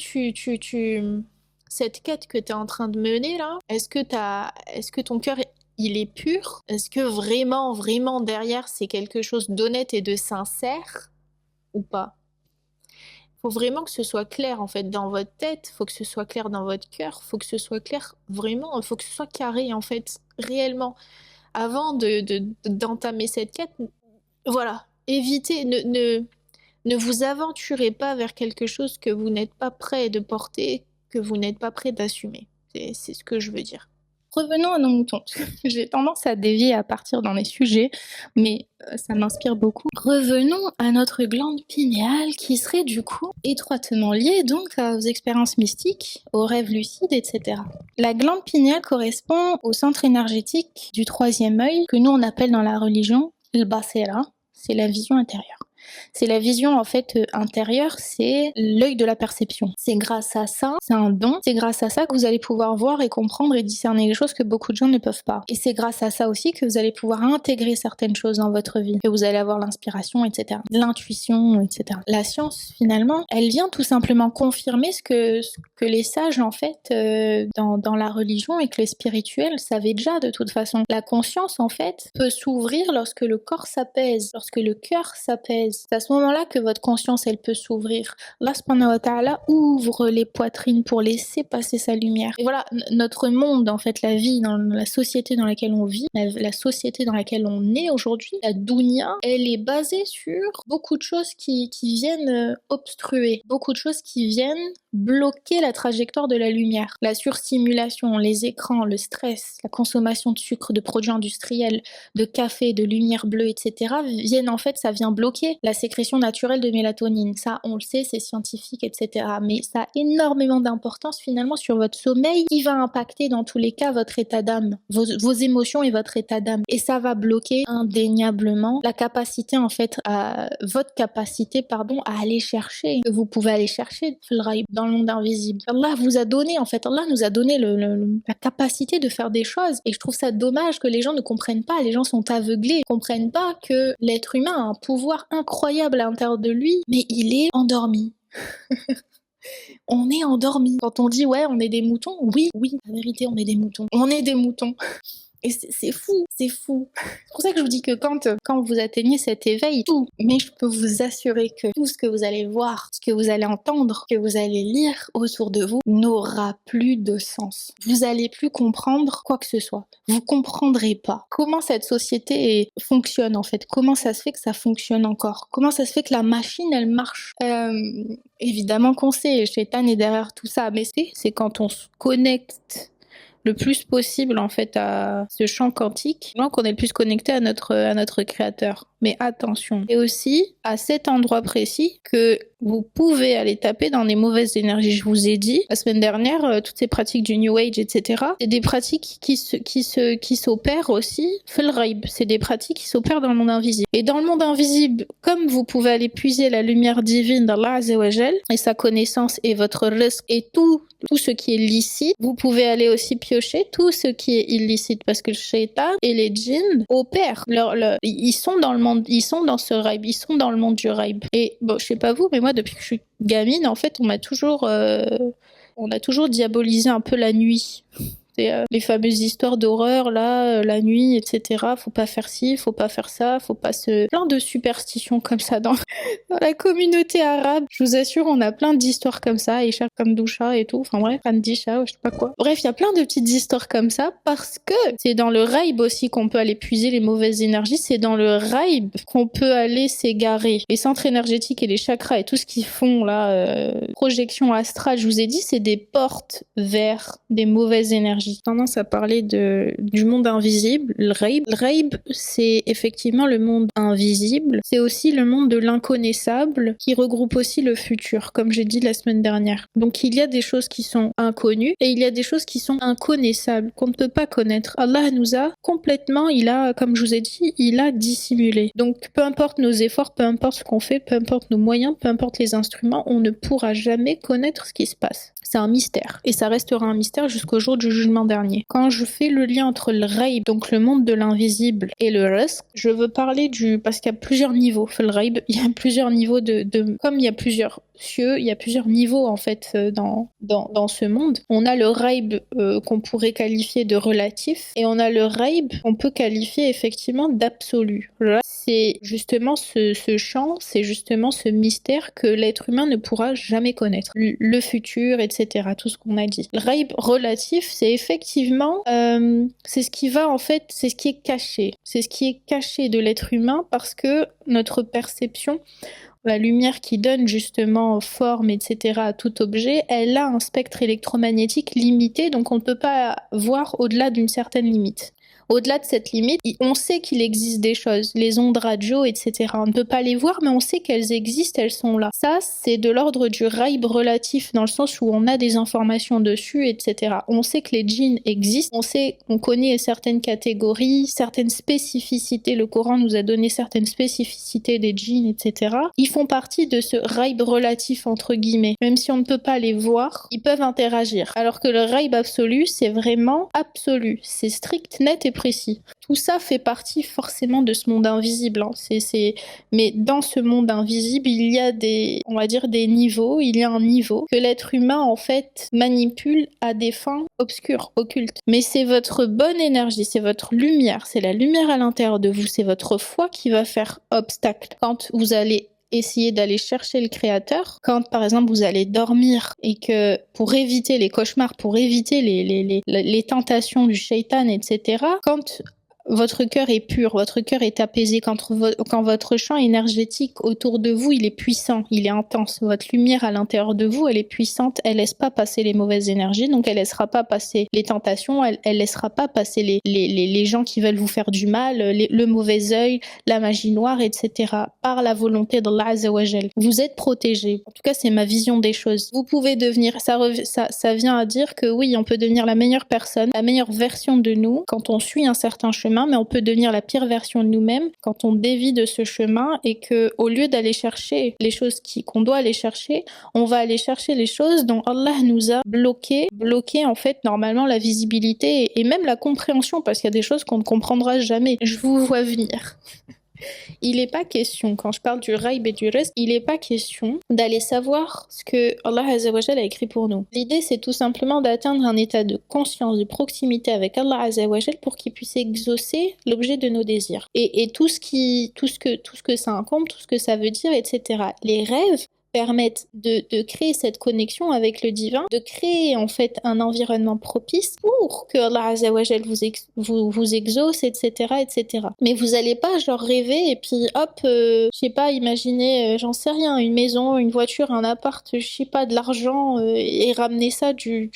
cette quête que tu es en train de mener là, est-ce que ton cœur il est pur? Est-ce que vraiment derrière c'est quelque chose d'honnête et de sincère ou pas? Faut vraiment que ce soit clair en fait dans votre tête, faut que ce soit clair dans votre cœur, faut que ce soit clair vraiment, faut que ce soit carré en fait, réellement. Avant d'entamer cette quête, voilà, évitez, ne vous aventurez pas vers quelque chose que vous n'êtes pas prêt de porter, que vous n'êtes pas prêt d'assumer. C'est ce que je veux dire. Revenons à nos moutons. J'ai tendance à dévier à partir dans les sujets, mais ça m'inspire beaucoup. Revenons à notre glande pinéale qui serait du coup étroitement liée donc aux expériences mystiques, aux rêves lucides, etc. La glande pinéale correspond au centre énergétique du troisième œil que nous on appelle dans la religion le basera. c'est la vision intérieure. C'est la vision en fait intérieure, c'est l'œil de la perception. C'est grâce à ça, c'est un don, c'est grâce à ça que vous allez pouvoir voir et comprendre et discerner les choses que beaucoup de gens ne peuvent pas. Et c'est grâce à ça aussi que vous allez pouvoir intégrer certaines choses dans votre vie, que vous allez avoir l'inspiration, etc. L'intuition, etc. La science, finalement, elle vient tout simplement confirmer ce que les sages, en fait, dans la religion et que les spirituels savaient déjà de toute façon. La conscience, en fait, peut s'ouvrir lorsque le corps s'apaise, lorsque le cœur s'apaise. C'est à ce moment-là que votre conscience, elle peut s'ouvrir. Allah subhanahu wa ta'ala ouvre les poitrines pour laisser passer sa lumière. Et voilà, notre monde, en fait, la vie, dans la société dans laquelle on vit, la société dans laquelle on est aujourd'hui, la dunya, elle est basée sur beaucoup de choses qui viennent obstruer, beaucoup de choses qui viennent bloquer la trajectoire de la lumière. La surstimulation, les écrans, le stress, la consommation de sucre, de produits industriels, de café, de lumière bleue, etc. viennent en fait, ça vient bloquer la sécrétion naturelle de mélatonine. Ça, on le sait, c'est scientifique, etc. Mais ça a énormément d'importance finalement sur votre sommeil qui va impacter dans tous les cas votre état d'âme, vos émotions et votre état d'âme. Et ça va bloquer indéniablement la capacité en fait, votre capacité à aller chercher, que vous pouvez aller chercher dans le monde invisible. Allah vous a donné, en fait, Allah nous a donné la capacité de faire des choses. Et je trouve ça dommage que les gens ne comprennent pas. Les gens sont aveuglés, ne comprennent pas que l'être humain a un pouvoir incroyable à l'intérieur de lui, mais il est endormi. On est endormi. Quand on dit ouais, on est des moutons, oui, la vérité, on est des moutons. On est des moutons. Et c'est fou, c'est fou. C'est pour ça que je vous dis que quand vous atteignez cet éveil, mais je peux vous assurer que tout ce que vous allez voir, ce que vous allez entendre, ce que vous allez lire autour de vous n'aura plus de sens. Vous allez plus comprendre quoi que ce soit. Vous comprendrez pas comment cette société fonctionne en fait. Comment ça se fait que ça fonctionne encore? Comment ça se fait que la machine elle marche? Évidemment qu'on sait, Shaitan est derrière tout ça, mais c'est quand on se connecte le plus possible en fait à ce champ quantique, donc on est le plus connecté à notre créateur. Mais attention, et aussi à cet endroit précis que vous pouvez aller taper dans des mauvaises énergies. Je vous ai dit la semaine dernière, toutes ces pratiques du New Age, etc. C'est des pratiques qui s'opèrent aussi. Fil Ghaib, c'est des pratiques qui s'opèrent dans le monde invisible. Et dans le monde invisible, comme vous pouvez aller puiser la lumière divine d'Allah Azza wa Jal et sa connaissance et votre risque et tout ce qui est licite, vous pouvez aller aussi piocher tout ce qui est illicite parce que le shaitan et les djinns opèrent. Ils sont dans le monde, ils sont dans ce Ghaib, ils sont dans le monde du Ghaib. Et bon, je sais pas vous, mais moi depuis que je suis gamine, en fait, on a toujours diabolisé un peu la nuit. C'est les fameuses histoires d'horreur là, la nuit, etc. Faut pas faire ci, faut pas faire ça, faut pas se... Plein de superstitions comme ça dans la communauté arabe. Je vous assure, on a plein d'histoires comme ça, Isha comme Doucha et tout. Enfin bref, Kandisha ou je sais pas quoi. Bref, il y a plein de petites histoires comme ça parce que c'est dans le Ghaib aussi qu'on peut aller puiser les mauvaises énergies. C'est dans le Ghaib qu'on peut aller s'égarer. Les centres énergétiques et les chakras et tout ce qu'ils font là, projection astrale, je vous ai dit, c'est des portes vers des mauvaises énergies. J'ai tendance à parler du monde invisible, le Ghaib. Le Ghaib, c'est effectivement le monde invisible. C'est aussi le monde de l'inconnaissable qui regroupe aussi le futur, comme j'ai dit la semaine dernière. Donc il y a des choses qui sont inconnues et il y a des choses qui sont inconnaissables, qu'on ne peut pas connaître. Allah nous a complètement, comme je vous ai dit, il a dissimulé. Donc peu importe nos efforts, peu importe ce qu'on fait, peu importe nos moyens, peu importe les instruments, on ne pourra jamais connaître ce qui se passe. C'est un mystère. Et ça restera un mystère jusqu'au jour du jugement dernier. Quand je fais le lien entre le Ghaib, donc le monde de l'invisible, et le Rizq, je veux parler parce qu'il y a plusieurs niveaux. Le Ghaib, il y a plusieurs niveaux comme il y a plusieurs cieux, il y a plusieurs niveaux en fait dans ce monde. On a le Ghaib qu'on pourrait qualifier de relatif, et on a le Ghaib qu'on peut qualifier effectivement d'absolu. Là, c'est justement ce champ, c'est justement ce mystère que l'être humain ne pourra jamais connaître. Le futur, etc. Tout ce qu'on a dit. Le Ghaib relatif, c'est effectivement, c'est ce qui va en fait, c'est ce qui est caché. C'est ce qui est caché de l'être humain parce que notre perception, la lumière qui donne justement forme, etc. à tout objet, elle a un spectre électromagnétique limité, donc on ne peut pas voir au-delà d'une certaine limite. Au-delà de cette limite, on sait qu'il existe des choses, les ondes radio, etc. On ne peut pas les voir, mais on sait qu'elles existent, elles sont là. Ça, c'est de l'ordre du ghaib relatif, dans le sens où on a des informations dessus, etc. On sait que les djinns existent, on connaît certaines catégories, certaines spécificités. Le Coran nous a donné certaines spécificités des djinns, etc. Ils font partie de ce ghaib relatif, entre guillemets. Même si on ne peut pas les voir, ils peuvent interagir. Alors que le ghaib absolu, c'est vraiment absolu. C'est strict, net et précis. Tout ça fait partie forcément de ce monde invisible. Hein. Mais dans ce monde invisible, il y a on va dire des niveaux. Il y a un niveau que l'être humain, en fait, manipule à des fins obscures, occultes. Mais c'est votre bonne énergie, c'est votre lumière, c'est la lumière à l'intérieur de vous, c'est votre foi qui va faire obstacle. Quand vous allez essayer d'aller chercher le créateur, quand par exemple vous allez dormir et que pour éviter les cauchemars, pour éviter les tentations du shaitan, etc., quand votre cœur est pur, votre cœur est apaisé, quand votre champ énergétique autour de vous, il est puissant, il est intense, votre lumière à l'intérieur de vous, elle est puissante, elle laisse pas passer les mauvaises énergies, donc elle laissera pas passer les tentations, elle laissera pas passer les gens qui veulent vous faire du mal, le mauvais œil, la magie noire, etc. Par la volonté d'Allah Azza wa Jal. Vous êtes protégés. En tout cas, c'est ma vision des choses. Vous pouvez devenir, ça vient à dire que oui, on peut devenir la meilleure personne, la meilleure version de nous quand on suit un certain chemin, mais on peut devenir la pire version de nous-mêmes quand on dévie de ce chemin et que, au lieu d'aller chercher les choses qu'on doit aller chercher, on va aller chercher les choses dont Allah nous a bloqué en fait normalement la visibilité et même la compréhension, parce qu'il y a des choses qu'on ne comprendra jamais. Je vous vois venir. Il n'est pas question, quand je parle du ghaib et du reste, il n'est pas question d'aller savoir ce que Allah Azza wa Jal a écrit pour nous. L'idée, c'est tout simplement d'atteindre un état de conscience, de proximité avec Allah Azza wa Jal pour qu'il puisse exaucer l'objet de nos désirs. Et tout ce que ça incombe, tout ce que ça veut dire, etc. Les rêves permettent de créer cette connexion avec le divin, de créer en fait un environnement propice pour que Allah Azza wa Jal vous exauce, etc., etc. Mais vous allez pas genre rêver et puis hop, je sais pas, imaginez, j'en sais rien, une maison, une voiture, un appart, je sais pas, de l'argent et ramener ça du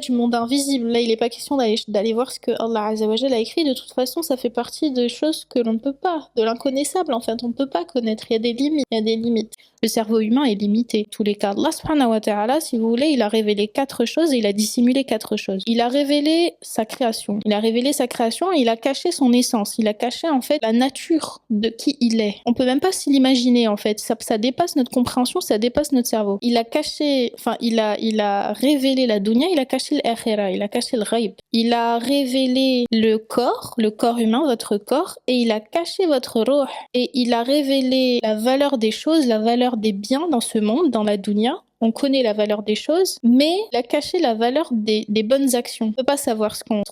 monde invisible. Là, il est pas question d'aller voir ce que Allah Azza wa Jal a écrit. De toute façon, ça fait partie de choses que l'on ne peut pas, de l'inconnaissable en fait, on ne peut pas connaître. Il y a des limites. Le cerveau humain est limité. Tous les cas, Allah subhanahu wa ta'ala, si vous voulez, il a révélé 4 choses et il a dissimulé 4 choses. Il a révélé sa création. Il a caché son essence. Il a caché en fait la nature de qui il est. On peut même pas s'y l'imaginer en fait. Ça dépasse notre compréhension, ça dépasse notre cerveau. Il a révélé la dunya, il a caché l'akhira, il a caché le ghaib. Il a révélé le corps humain, votre corps, et il a caché votre ruh. Et il a révélé la valeur des choses, la valeur des biens dans ce monde, dans la dunya. On connaît la valeur des choses, mais il a caché la valeur des bonnes actions. On peut pas savoir ce qu'on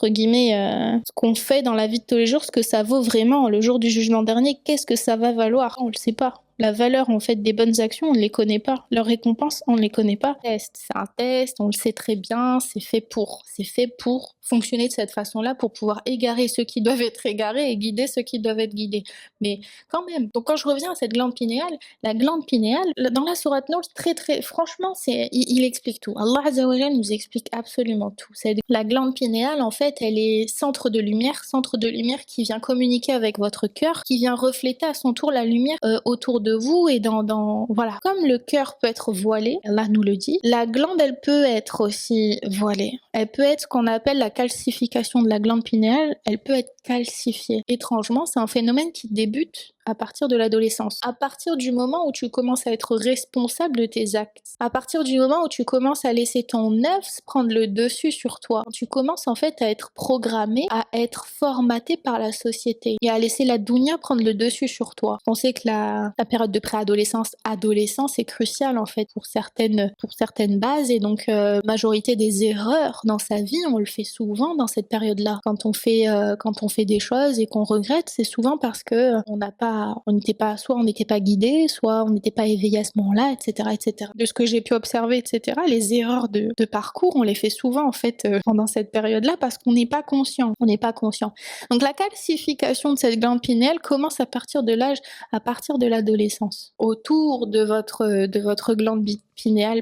fait dans la vie de tous les jours, ce que ça vaut vraiment le jour du jugement dernier. Qu'est-ce que ça va valoir? On le sait pas. La valeur en fait des bonnes actions, on ne les connaît pas. Leurs récompenses, on ne les connaît pas. C'est un test, on le sait très bien, c'est fait pour fonctionner de cette façon-là, pour pouvoir égarer ceux qui doivent être égarés et guider ceux qui doivent être guidés. Mais quand même, donc quand je reviens à cette glande pinéale, la glande pinéale, dans la sourate Nour, franchement, il explique tout. Allah Azza wa Jalla nous explique absolument tout. La glande pinéale, en fait, elle est centre de lumière qui vient communiquer avec votre cœur, qui vient refléter à son tour la lumière autour de vous et voilà. Comme le cœur peut être voilé, Allah nous le dit, la glande, elle peut être aussi voilée. Elle peut être ce qu'on appelle la calcification de la glande pinéale, elle peut être calcifiée. Étrangement, c'est un phénomène qui débute à partir de l'adolescence. À partir du moment où tu commences à être responsable de tes actes. À partir du moment où tu commences à laisser ton nafs prendre le dessus sur toi. Tu commences en fait à être programmé, à être formaté par la société et à laisser la dunya prendre le dessus sur toi. On sait que la période de préadolescence, adolescence est cruciale en fait pour certaines bases et donc majorité des erreurs dans sa vie, on le fait souvent dans cette période-là. Quand on fait des choses et qu'on regrette, c'est souvent parce que on n'était pas guidé, soit on n'était pas éveillé à ce moment-là, etc., etc. De ce que j'ai pu observer, etc., les erreurs de parcours, on les fait souvent en fait pendant cette période-là parce qu'on n'est pas conscient. Donc la calcification de cette glande pinéale commence à partir de l'adolescence. Autour de votre glande pinéale,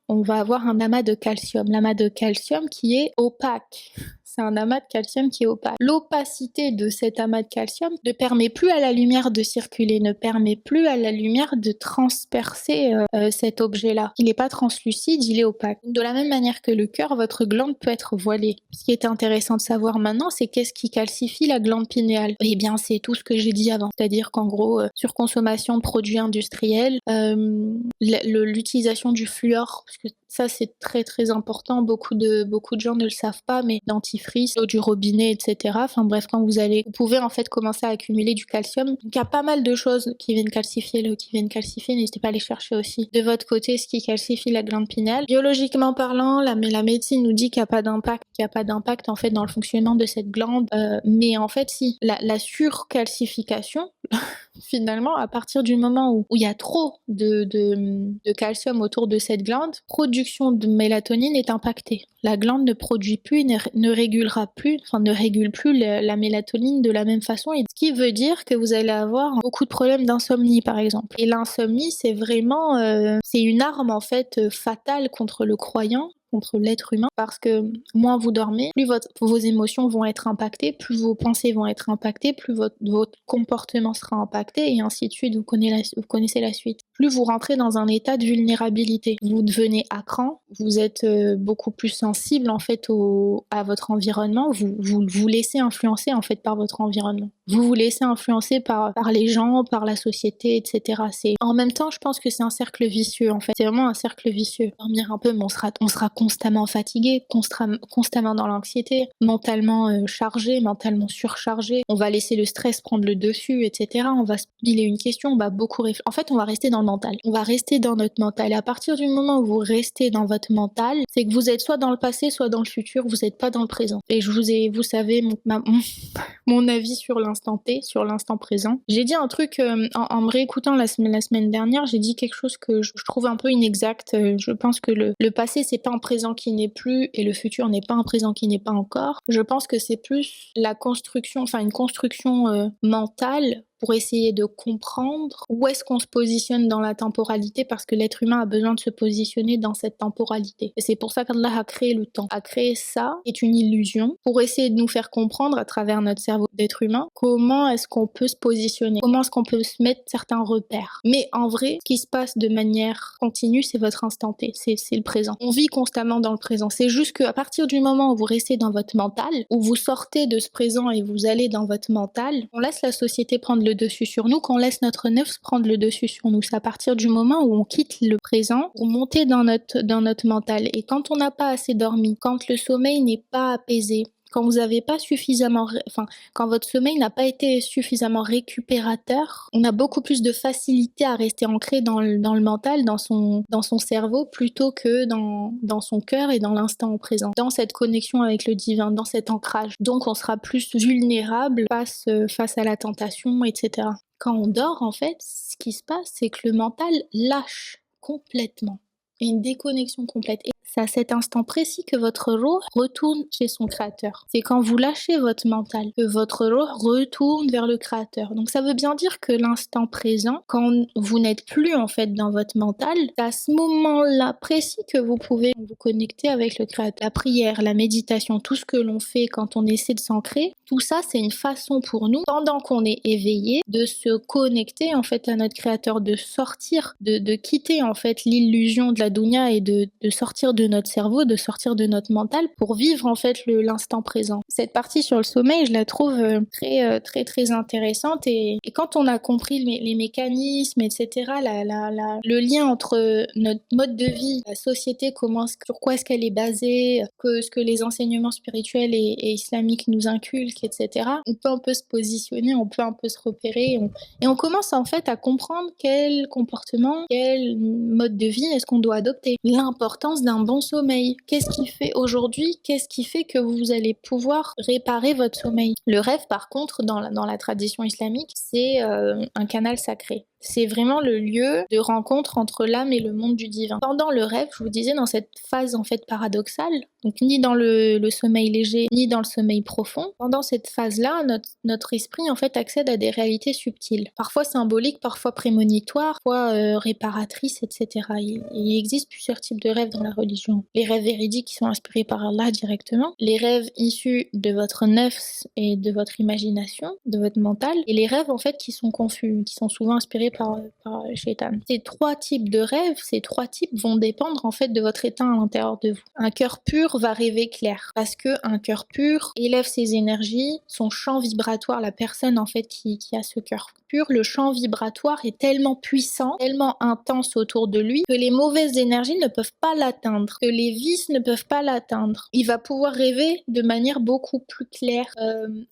on va avoir un amas de calcium. L'amas de calcium qui est opaque. c'est un amas de calcium qui est opaque. L'opacité de cet amas de calcium ne permet plus à la lumière de circuler, ne permet plus à la lumière de transpercer cet objet-là. Il n'est pas translucide, il est opaque. De la même manière que le cœur, votre glande peut être voilée. Ce qui est intéressant de savoir maintenant, c'est qu'est-ce qui calcifie la glande pinéale. Eh bien, c'est tout ce que j'ai dit avant. C'est-à-dire qu'en gros, surconsommation de produits industriels, l'utilisation du fluor, parce que ça c'est très très important, beaucoup de gens ne le savent pas, mais dentifrice, l'eau du robinet, etc. Enfin bref, quand vous pouvez en fait commencer à accumuler du calcium. Donc il y a pas mal de choses qui viennent calcifier, n'hésitez pas à les chercher aussi. De votre côté, ce qui calcifie la glande pinéale, biologiquement parlant, la médecine nous dit qu'il n'y a pas d'impact, en fait dans le fonctionnement de cette glande, mais en fait si, la surcalcification, finalement, à partir du moment où il y a trop de calcium autour de cette glande, production de mélatonine est impactée. La glande ne produit plus, ne régule plus la mélatonine de la même façon, et ce qui veut dire que vous allez avoir beaucoup de problèmes d'insomnie, par exemple. Et l'insomnie, c'est vraiment, c'est une arme en fait fatale contre le croyant, contre l'être humain, parce que moins vous dormez, plus vos émotions vont être impactées, plus vos pensées vont être impactées, plus votre comportement sera impacté, et ainsi de suite. Vous connaissez la suite. Plus vous rentrez dans un état de vulnérabilité, vous devenez à cran, vous êtes beaucoup plus sensible en fait à votre environnement, vous laissez influencer en fait par votre environnement. Vous vous laissez influencer par les gens, par la société, etc. En même temps, je pense que c'est un cercle vicieux en fait. C'est vraiment un cercle vicieux. Dormir un peu, mais on sera constamment fatigué, constamment dans l'anxiété, mentalement chargé, mentalement surchargé. On va laisser le stress prendre le dessus, etc. On va se poser une question, on va beaucoup réfléchir. En fait, on va rester dans le mental. On va rester dans notre mental. Et à partir du moment où vous restez dans votre mental, c'est que vous êtes soit dans le passé, soit dans le futur. Vous n'êtes pas dans le présent. Et vous savez, mon avis sur l'instant T, sur l'instant présent. J'ai dit un truc en me réécoutant la semaine dernière, j'ai dit quelque chose que je trouve un peu inexact. Je pense que le passé, c'est pas un présent qui n'est plus, et le futur n'est pas un présent qui n'est pas encore. Je pense que c'est plus une construction mentale pour essayer de comprendre où est-ce qu'on se positionne dans la temporalité, parce que l'être humain a besoin de se positionner dans cette temporalité. Et c'est pour ça qu'Allah a créé le temps. A créé ça, est une illusion, pour essayer de nous faire comprendre à travers notre cerveau d'être humain comment est-ce qu'on peut se positionner, comment est-ce qu'on peut se mettre certains repères. Mais en vrai, ce qui se passe de manière continue, c'est votre instant T, c'est le présent. On vit constamment dans le présent. C'est juste qu'à partir du moment où vous restez dans votre mental, où vous sortez de ce présent et vous allez dans votre mental, on laisse la société prendre le dessus sur nous, qu'on laisse notre nefs prendre le dessus sur nous. C'est à partir du moment où on quitte le présent pour monter dans notre mental. Et quand on n'a pas assez dormi, quand le sommeil n'est pas apaisé, quand vous avez pas suffisamment, quand votre sommeil n'a pas été suffisamment récupérateur, on a beaucoup plus de facilité à rester ancré dans le mental, dans son cerveau, plutôt que dans son cœur et dans l'instant présent, dans cette connexion avec le divin, dans cet ancrage. Donc on sera plus vulnérable face à la tentation, etc. Quand on dort, en fait, ce qui se passe, c'est que le mental lâche complètement. Et une déconnexion complète. Et c'est à cet instant précis que votre roh retourne chez son créateur. C'est quand vous lâchez votre mental que votre roh retourne vers le créateur. Donc ça veut bien dire que l'instant présent, quand vous n'êtes plus en fait dans votre mental, c'est à ce moment-là précis que vous pouvez vous connecter avec le créateur. La prière, la méditation, tout ce que l'on fait quand on essaie de s'ancrer, tout ça c'est une façon pour nous, pendant qu'on est éveillé, de se connecter en fait à notre créateur, de sortir, de quitter en fait l'illusion de la dunya et de sortir de notre cerveau, de sortir de notre mental pour vivre en fait l'instant présent. Cette partie sur le sommeil, je la trouve très très très intéressante, et quand on a compris les mécanismes, etc., le lien entre notre mode de vie, la société, sur quoi est-ce qu'elle est basée, ce que les enseignements spirituels et islamiques nous inculquent, etc., on peut un peu se positionner, on peut un peu se repérer, et on commence en fait à comprendre quel comportement, quel mode de vie est-ce qu'on doit adopter. L'importance d'un bon sommeil. Qu'est-ce qui fait aujourd'hui, qu'est-ce qui fait que vous allez pouvoir réparer votre sommeil? Le rêve, par contre, dans la tradition islamique, c'est un canal sacré. C'est vraiment le lieu de rencontre entre l'âme et le monde du divin. Pendant le rêve, je vous disais, dans cette phase en fait paradoxale, donc ni dans le sommeil léger, ni dans le sommeil profond, pendant cette phase-là, notre esprit en fait accède à des réalités subtiles, parfois symboliques, parfois prémonitoires, parfois réparatrices, etc. Il existe plusieurs types de rêves dans la religion. Les rêves véridiques qui sont inspirés par Allah directement, les rêves issus de votre nefs et de votre imagination, de votre mental, et les rêves en fait qui sont confus, qui sont souvent inspirés par Shaitan. Ces trois types de rêves, ces trois types vont dépendre en fait de votre état à l'intérieur de vous. Un cœur pur va rêver clair, parce que un cœur pur élève ses énergies, son champ vibratoire, la personne en fait qui a ce cœur pur, le champ vibratoire est tellement puissant, tellement intense autour de lui, que les mauvaises énergies ne peuvent pas l'atteindre, que les vices ne peuvent pas l'atteindre. Il va pouvoir rêver de manière beaucoup plus claire,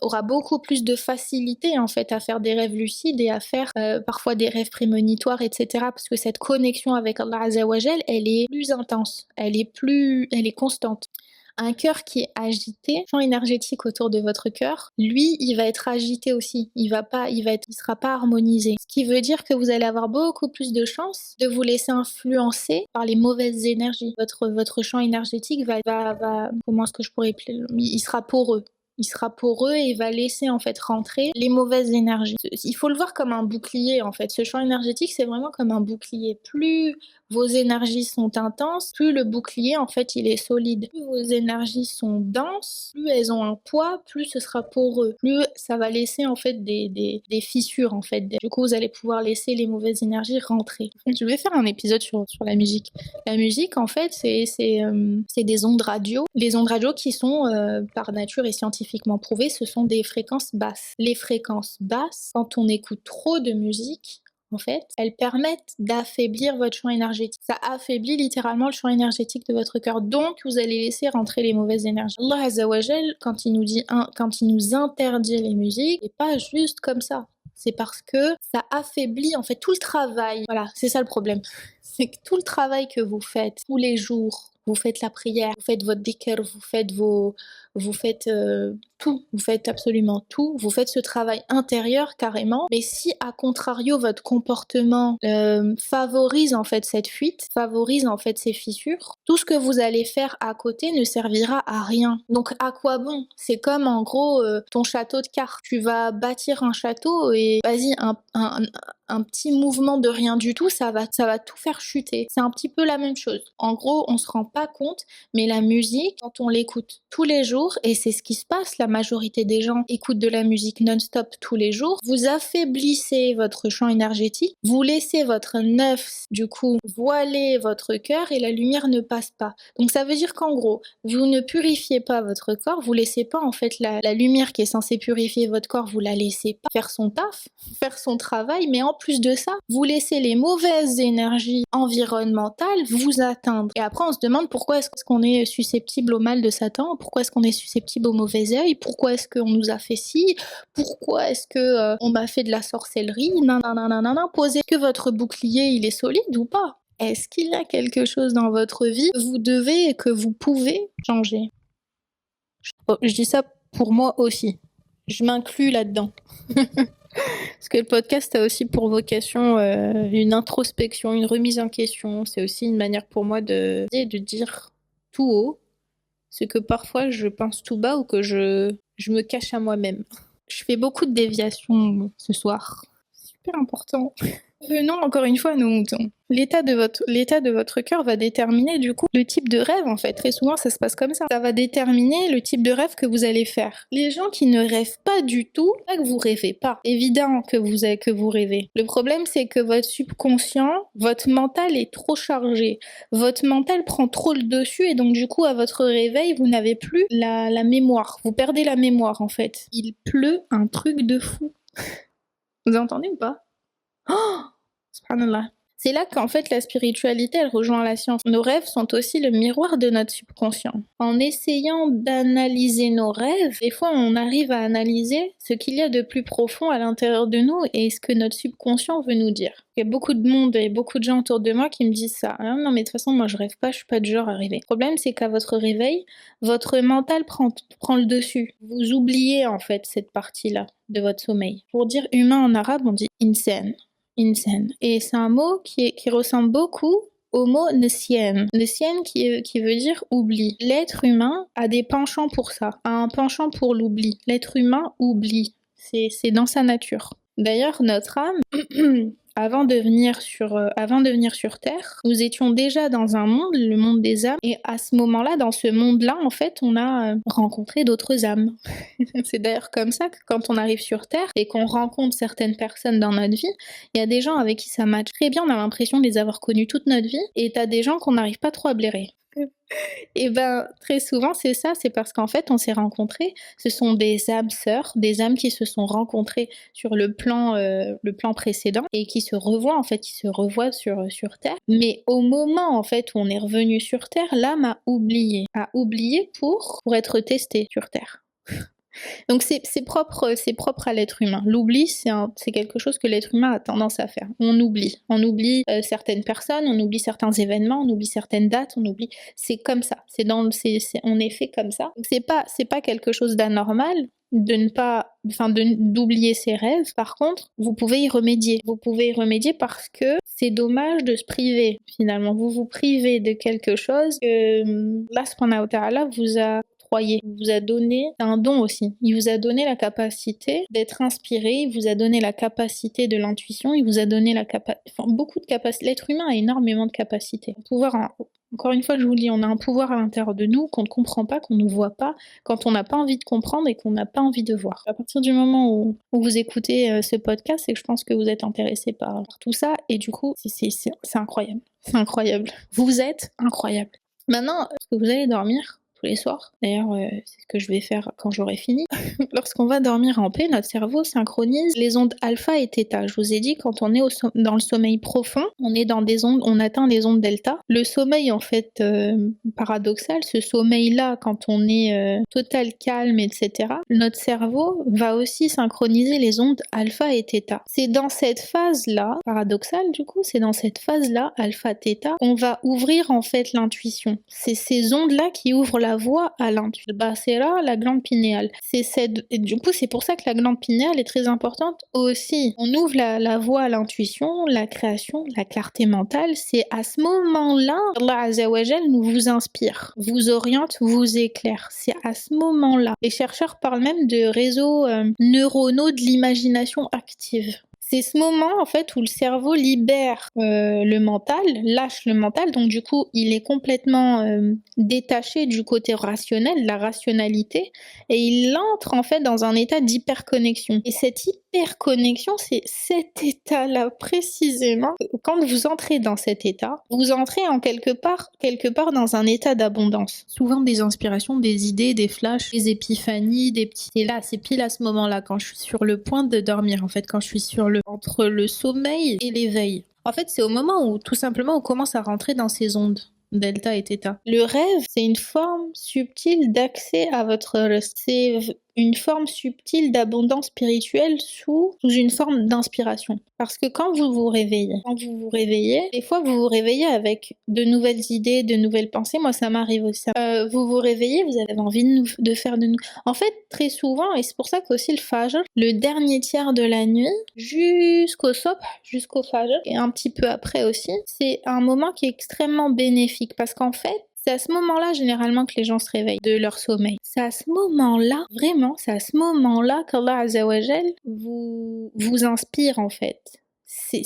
aura beaucoup plus de facilité en fait à faire des rêves lucides et à faire parfois des rêves prémonitoires, etc. Parce que cette connexion avec Allah Azzawajal, elle est plus intense, elle est constante. Un cœur qui est agité, champ énergétique autour de votre cœur, lui, il va être agité aussi. Il sera pas harmonisé. Ce qui veut dire que vous allez avoir beaucoup plus de chances de vous laisser influencer par les mauvaises énergies. Votre champ énergétique va, comment est-ce que je pourrais il sera poreux. Il sera poreux et il va laisser en fait rentrer les mauvaises énergies. Il faut le voir comme un bouclier en fait. Ce champ énergétique, c'est vraiment comme un bouclier. Plus vos énergies sont intenses, plus le bouclier en fait il est solide. Plus vos énergies sont denses, plus elles ont un poids, plus ce sera poreux. Plus ça va laisser en fait des fissures en fait. Du coup, vous allez pouvoir laisser les mauvaises énergies rentrer. Je vais faire un épisode sur la musique. La musique en fait c'est des ondes radio. Les ondes radio qui sont par nature et scientifiquement prouvées, ce sont des fréquences basses. Les fréquences basses, quand on écoute trop de musique, en fait, elles permettent d'affaiblir votre champ énergétique. Ça affaiblit littéralement le champ énergétique de votre cœur. Donc, vous allez laisser rentrer les mauvaises énergies. Allah Azzawajal, quand il nous interdit les musiques, c'est pas juste comme ça. C'est parce que ça affaiblit en fait tout le travail. Voilà, c'est ça le problème. C'est que tout le travail que vous faites tous les jours, vous faites la prière, vous faites votre dhikr, vous faites tout, vous faites absolument tout, vous faites ce travail intérieur carrément, mais si à contrario votre comportement favorise en fait cette fuite, favorise en fait ces fissures, tout ce que vous allez faire à côté ne servira à rien. Donc à quoi bon? C'est comme en gros ton château de cartes. Tu vas bâtir un château et vas-y, un petit mouvement de rien du tout, ça va tout faire chuter. C'est un petit peu la même chose. En gros, on se rend pas compte, mais la musique, quand on l'écoute tous les jours, et c'est ce qui se passe, la majorité des gens écoutent de la musique non-stop tous les jours, vous affaiblissez votre champ énergétique, vous laissez votre neuf, du coup, voiler votre cœur et la lumière ne passe pas. Donc ça veut dire qu'en gros, vous ne purifiez pas votre corps, vous laissez pas en fait la lumière qui est censée purifier votre corps, vous la laissez pas faire son taf, faire son travail, mais en plus de ça, vous laissez les mauvaises énergies environnementales vous atteindre. Et après, on se demande pourquoi est-ce qu'on est susceptible au mal de Satan, pourquoi est-ce qu'on est susceptible au mauvais œil, pourquoi est-ce qu'on nous a fait ci, pourquoi est-ce que on m'a fait de la sorcellerie, nanana. Posez que votre bouclier, il est solide ou pas. Est-ce qu'il y a quelque chose dans votre vie que vous devez et que vous pouvez changer? Je dis ça pour moi aussi. Je m'inclus là-dedans. Parce que le podcast a aussi pour vocation une introspection, une remise en question. C'est aussi une manière pour moi de dire tout haut ce que parfois je pense tout bas ou que je me cache à moi-même. Je fais beaucoup de déviations ce soir. Super important. Venons encore une fois à nos moutons. L'état de votre cœur va déterminer du coup le type de rêve en fait. Très souvent ça se passe comme ça. Ça va déterminer le type de rêve que vous allez faire. Les gens qui ne rêvent pas du tout, c'est pas que vous rêvez pas. Évidemment que vous rêvez. Le problème c'est que votre subconscient, votre mental est trop chargé. Votre mental prend trop le dessus et donc du coup à votre réveil vous n'avez plus la mémoire. Vous perdez la mémoire en fait. Il pleut un truc de fou. Vous entendez ou pas? Oh, subhanallah. C'est là qu'en fait la spiritualité elle rejoint la science. Nos rêves sont aussi le miroir de notre subconscient. En essayant d'analyser nos rêves, des fois on arrive à analyser ce qu'il y a de plus profond à l'intérieur de nous et ce que notre subconscient veut nous dire. Il y a beaucoup de monde et beaucoup de gens autour de moi qui me disent ça. Ah, non mais de toute façon moi je rêve pas, je suis pas du genre à rêver. Le problème c'est qu'à votre réveil, votre mental prend le dessus. Vous oubliez en fait cette partie-là de votre sommeil. Pour dire humain en arabe on dit insan. insan. Et c'est un mot qui ressemble beaucoup au mot nesyan. Nesyan qui veut dire oubli. L'être humain a des penchants pour ça, a un penchant pour l'oubli. L'être humain oublie. C'est dans sa nature. D'ailleurs, notre âme, avant de venir sur Terre, nous étions déjà dans un monde, le monde des âmes, et à ce moment-là, dans ce monde-là, en fait, on a rencontré d'autres âmes. C'est d'ailleurs comme ça que quand on arrive sur Terre et qu'on rencontre certaines personnes dans notre vie, il y a des gens avec qui ça match très bien, on a l'impression de les avoir connus toute notre vie, et t'as des gens qu'on n'arrive pas trop à blairer. Et ben très souvent c'est ça, c'est parce qu'en fait on s'est rencontrés, ce sont des âmes sœurs, des âmes qui se sont rencontrées sur le plan précédent et qui se revoient en fait, qui se revoient sur Terre. Mais au moment en fait où on est revenu sur Terre, l'âme a oublié pour être testée sur Terre. Donc c'est propre à l'être humain. L'oubli, c'est quelque chose que l'être humain a tendance à faire. On oublie certaines personnes, on oublie certains événements, on oublie certaines dates, on oublie. C'est comme ça. On est fait comme ça. Donc c'est pas quelque chose d'anormal d'oublier ses rêves. Par contre, vous pouvez y remédier. Vous pouvez y remédier parce que c'est dommage de se priver. Finalement, vous vous privez de quelque chose que Allah subhanahu wa ta'ala il vous a donné, c'est un don aussi, il vous a donné la capacité d'être inspiré, il vous a donné la capacité de l'intuition, il vous a donné beaucoup de capacités. L'être humain a énormément de capacités. Encore une fois, je vous le dis, on a un pouvoir à l'intérieur de nous qu'on ne comprend pas, qu'on ne voit pas, quand on n'a pas envie de comprendre et qu'on n'a pas envie de voir. À partir du moment où vous écoutez ce podcast, c'est que je pense que vous êtes intéressé par tout ça, et du coup, c'est incroyable. C'est incroyable. Vous êtes incroyable. Maintenant, est-ce que vous allez dormir les soirs. D'ailleurs, c'est ce que je vais faire quand j'aurai fini. Lorsqu'on va dormir en paix, notre cerveau synchronise les ondes alpha et theta. Je vous ai dit, quand on est dans le sommeil profond, on est dans des ondes, on atteint les ondes delta. Le sommeil, en fait, paradoxal, ce sommeil-là, quand on est total calme, etc., notre cerveau va aussi synchroniser les ondes alpha et theta. C'est dans cette phase-là, paradoxale du coup, c'est dans cette phase-là, alpha-theta, qu'on va ouvrir en fait l'intuition. C'est ces ondes-là qui ouvrent la voie à l'intuition. C'est là la glande pinéale. Et du coup, c'est pour ça que la glande pinéale est très importante aussi. On ouvre la voie à l'intuition, la création, la clarté mentale. C'est à ce moment-là, Allah Azza wa Jal nous vous inspire, vous oriente, vous éclaire. C'est à ce moment-là. Les chercheurs parlent même de réseaux neuronaux de l'imagination active. C'est ce moment en fait où le cerveau libère le mental, lâche le mental, donc du coup il est complètement détaché du côté rationnel, de la rationalité, et il entre en fait dans un état d'hyperconnexion. Et cette hyperconnexion, c'est cet état-là précisément. Quand vous entrez dans cet état, vous entrez en quelque part dans un état d'abondance. Souvent des inspirations, des idées, des flashs, des épiphanies, des petits. Et là, c'est pile à ce moment-là, quand je suis sur le point de dormir, en fait, quand je suis entre le sommeil et l'éveil. En fait, c'est au moment où, tout simplement, on commence à rentrer dans ces ondes. Delta et Theta. Le rêve, c'est une forme subtile d'accès à votre rêve. C'est une forme subtile d'abondance spirituelle sous une forme d'inspiration. Parce que quand vous vous réveillez, des fois vous vous réveillez avec de nouvelles idées, de nouvelles pensées. Moi, ça m'arrive aussi. Vous vous réveillez, vous avez envie de faire de nous. En fait, très souvent, et c'est pour ça qu'aussi le Fajr, le dernier tiers de la nuit, jusqu'au Fajr, et un petit peu après aussi, c'est un moment qui est extrêmement bénéfique. Parce qu'en fait, c'est à ce moment-là, généralement, que les gens se réveillent de leur sommeil. C'est à ce moment-là, vraiment, c'est à ce moment-là qu'Allah Azza wa Jal vous inspire, en fait.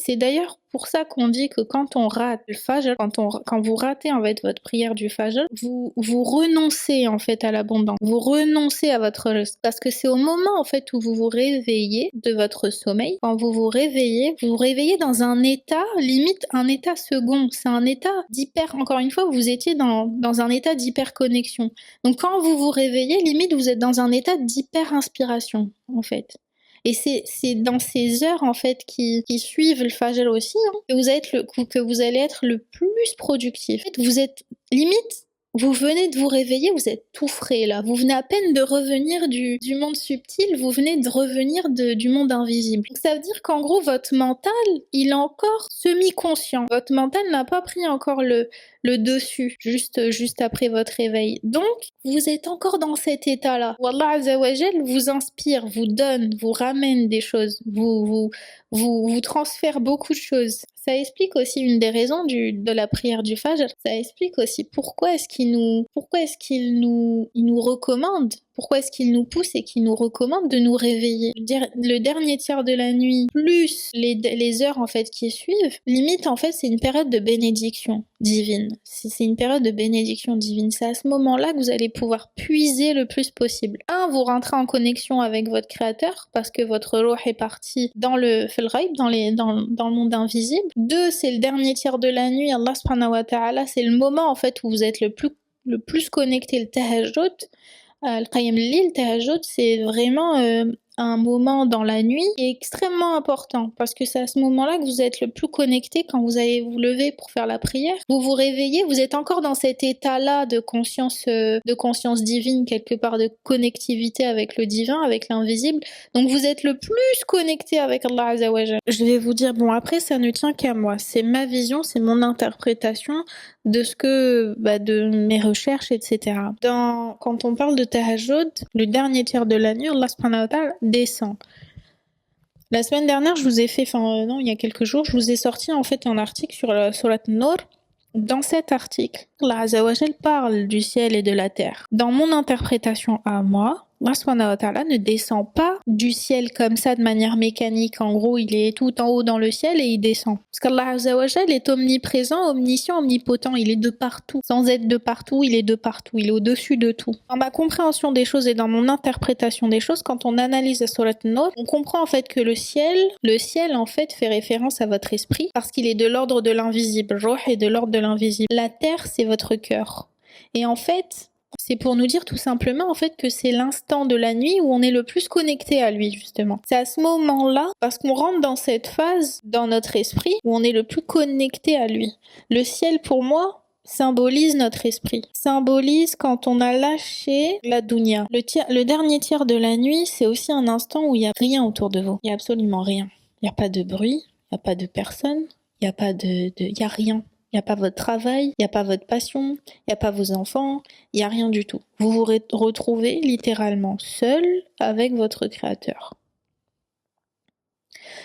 C'est d'ailleurs pour ça qu'on dit que quand on rate le Fajr, quand vous ratez en fait votre prière du Fajr, vous renoncez en fait à l'abondance, vous renoncez à votre reste. Parce que c'est au moment en fait où vous vous réveillez de votre sommeil, quand vous vous réveillez dans un état, limite un état second, c'est un état encore une fois, vous étiez dans un état d'hyperconnexion. Donc quand vous vous réveillez, limite vous êtes dans un état d'hyper-inspiration en fait. Et c'est dans ces heures en fait qui suivent le Fajr aussi que vous allez être le plus productif. En fait, vous êtes limite, Vous venez de vous réveiller, vous êtes tout frais là. Vous venez à peine de revenir du monde subtil, vous venez de revenir du monde invisible. Donc ça veut dire qu'en gros, votre mental, il est encore semi-conscient. Votre mental n'a pas pris encore le dessus, juste après votre réveil. Donc, vous êtes encore dans cet état-là. Wallah Azza wa Jal vous inspire, vous donne, vous ramène des choses, vous transfère beaucoup de choses. Ça explique aussi une des raisons de la prière du Fajr. Ça explique aussi pourquoi est-ce qu'il nous recommande, pourquoi est-ce qu'il nous pousse et qu'il nous recommande de nous réveiller. Le dernier tiers de la nuit, plus les heures en fait qui suivent, limite en fait c'est une période de bénédiction divine. C'est une période de bénédiction divine. C'est à ce moment-là que vous allez pouvoir puiser le plus possible. Vous rentrez en connexion avec votre créateur parce que votre ruh est parti dans le fil ghaib, dans le monde invisible. 2, c'est le dernier tiers de la nuit. Allah subhanahu wa ta'ala, c'est le moment en fait où vous êtes le plus connecté. Le tahajjud, le qiyam al-lil, tahajjud, c'est vraiment un moment dans la nuit qui est extrêmement important parce que c'est à ce moment-là que vous êtes le plus connecté quand vous allez vous lever pour faire la prière. Vous vous réveillez, vous êtes encore dans cet état-là de conscience divine, quelque part de connectivité avec le divin, avec l'invisible. Donc vous êtes le plus connecté avec Allah Azza wa Jal. Je vais vous dire, bon après ça ne tient qu'à moi, c'est ma vision, c'est mon interprétation de de mes recherches, etc. Quand on parle de tahajjud, le dernier tiers de la nuit, Allah subhanahu wa ta'ala descend. La semaine dernière, il y a quelques jours, je vous ai sorti en fait un article sur la Surat Nur. Dans cet article, Allah Azza wa Jal parle du ciel et de la terre. Dans mon interprétation à moi, Allah subhanahu wa ta'ala ne descend pas du ciel comme ça de manière mécanique. En gros, il est tout en haut dans le ciel et il descend. Parce qu'Allah Azza wa Jal est omniprésent, omniscient, omnipotent. Il est de partout. Sans être de partout, il est de partout. Il est au-dessus de tout. Dans ma compréhension des choses et dans mon interprétation des choses, quand on analyse la Surat Nur, on comprend en fait que le ciel en fait fait référence à votre esprit parce qu'il est de l'ordre de l'invisible. Ruh est de l'ordre de l'invisible. La terre, c'est votre cœur. Et en fait, c'est pour nous dire tout simplement en fait que c'est l'instant de la nuit où on est le plus connecté à lui justement. C'est à ce moment-là, parce qu'on rentre dans cette phase dans notre esprit où on est le plus connecté à lui. Le ciel pour moi symbolise notre esprit, symbolise quand on a lâché la dunya. Le dernier tiers de la nuit, c'est aussi un instant où il n'y a rien autour de vous. Il n'y a absolument rien. Il n'y a pas de bruit, il n'y a pas de personne, il n'y a pas il n'y a rien. Il n'y a pas votre travail, il n'y a pas votre passion, il n'y a pas vos enfants, il n'y a rien du tout. Vous vous retrouvez littéralement seul avec votre créateur.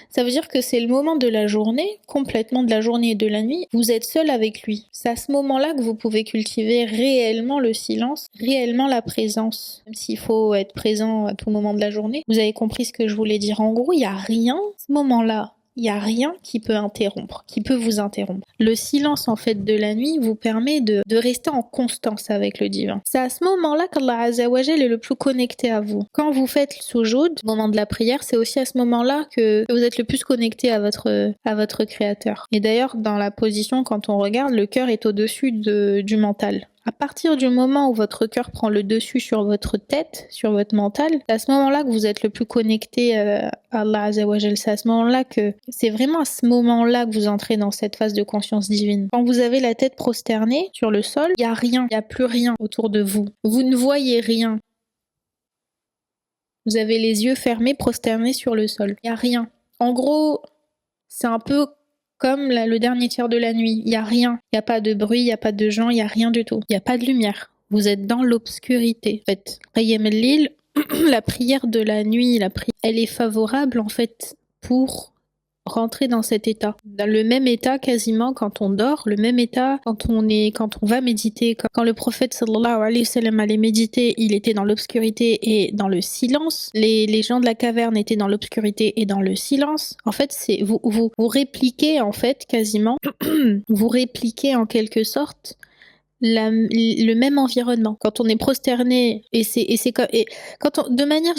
Ça veut dire que c'est le moment de la journée, complètement de la journée et de la nuit, vous êtes seul avec lui. C'est à ce moment-là que vous pouvez cultiver réellement le silence, réellement la présence. Même s'il faut être présent à tout moment de la journée, vous avez compris ce que je voulais dire. En gros, il n'y a rien, à ce moment-là. Il n'y a rien qui peut vous interrompre. Le silence en fait de la nuit vous permet de rester en constance avec le divin. C'est à ce moment-là qu'Allah Azza wa Jal est le plus connecté à vous. Quand vous faites le sujoud, le moment de la prière, c'est aussi à ce moment-là que vous êtes le plus connecté à votre créateur. Et d'ailleurs, dans la position, quand on regarde, le cœur est au-dessus du mental. À partir du moment où votre cœur prend le dessus sur votre tête, sur votre mental, c'est à ce moment-là que vous êtes le plus connecté à Allah Azza wa Jal. C'est vraiment à ce moment-là que vous entrez dans cette phase de conscience divine. Quand vous avez la tête prosternée sur le sol, il n'y a rien, il n'y a plus rien autour de vous. Vous ne voyez rien. Vous avez les yeux fermés, prosternés sur le sol. Il n'y a rien. En gros, c'est un peu comme le dernier tiers de la nuit. Il n'y a rien. Il n'y a pas de bruit, il n'y a pas de gens, il n'y a rien du tout. Il n'y a pas de lumière. Vous êtes dans l'obscurité. En fait, Qiyam al-Lil, la prière de la nuit, elle est favorable en fait pour rentrer dans cet état. Dans le même état quasiment quand on dort, le même état quand on va méditer. Quand le prophète sallallahu alayhi wa sallam allait méditer, il était dans l'obscurité et dans le silence. Les gens de la caverne étaient dans l'obscurité et dans le silence. En fait, c'est vous répliquez en fait quasiment, vous répliquez en quelque sorte le même environnement. Quand on est prosterné, de manière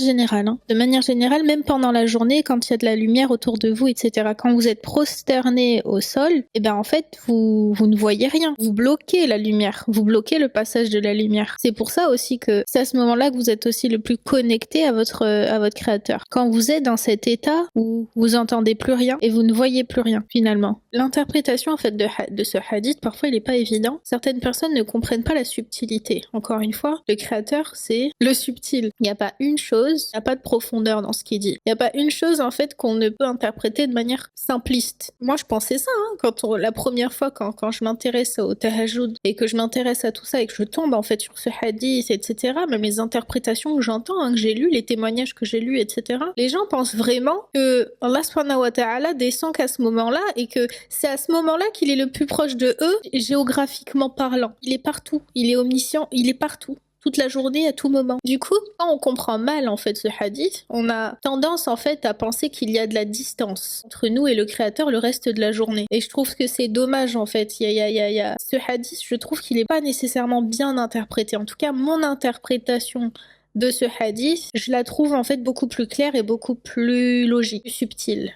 générale, même pendant la journée, quand il y a de la lumière autour de vous, etc., quand vous êtes prosterné au sol, et ben en fait, vous ne voyez rien. Vous bloquez la lumière. Vous bloquez le passage de la lumière. C'est pour ça aussi que c'est à ce moment-là que vous êtes aussi le plus connecté à votre créateur. Quand vous êtes dans cet état où vous entendez plus rien et vous ne voyez plus rien, finalement. L'interprétation, en fait, de ce hadith, parfois, il est pas évident. Certaines personnes ne comprennent pas la subtilité. Encore une fois, le créateur, c'est le subtil. Il n'y a pas une chose, il n'y a pas de profondeur dans ce qu'il dit. Il n'y a pas une chose, en fait, qu'on ne peut interpréter de manière simpliste. Moi, je pensais ça, hein, la première fois, quand je m'intéresse au tahajjud et que je m'intéresse à tout ça et que je tombe, en fait, sur ce hadith, etc., même les interprétations que j'entends, hein, que j'ai lues, les témoignages que j'ai lus, etc., les gens pensent vraiment que Allah subhanahu wa ta'ala descend qu'à ce moment-là et que c'est à ce moment-là qu'il est le plus proche de eux, géographiquement parlant. Il est partout, il est omniscient, il est partout. Toute la journée, à tout moment. Du coup, quand on comprend mal en fait ce hadith, on a tendance en fait à penser qu'il y a de la distance entre nous et le créateur le reste de la journée. Et je trouve que c'est dommage en fait. Ce hadith, je trouve qu'il n'est pas nécessairement bien interprété. En tout cas, mon interprétation de ce hadith, je la trouve en fait beaucoup plus claire et beaucoup plus logique, plus subtile.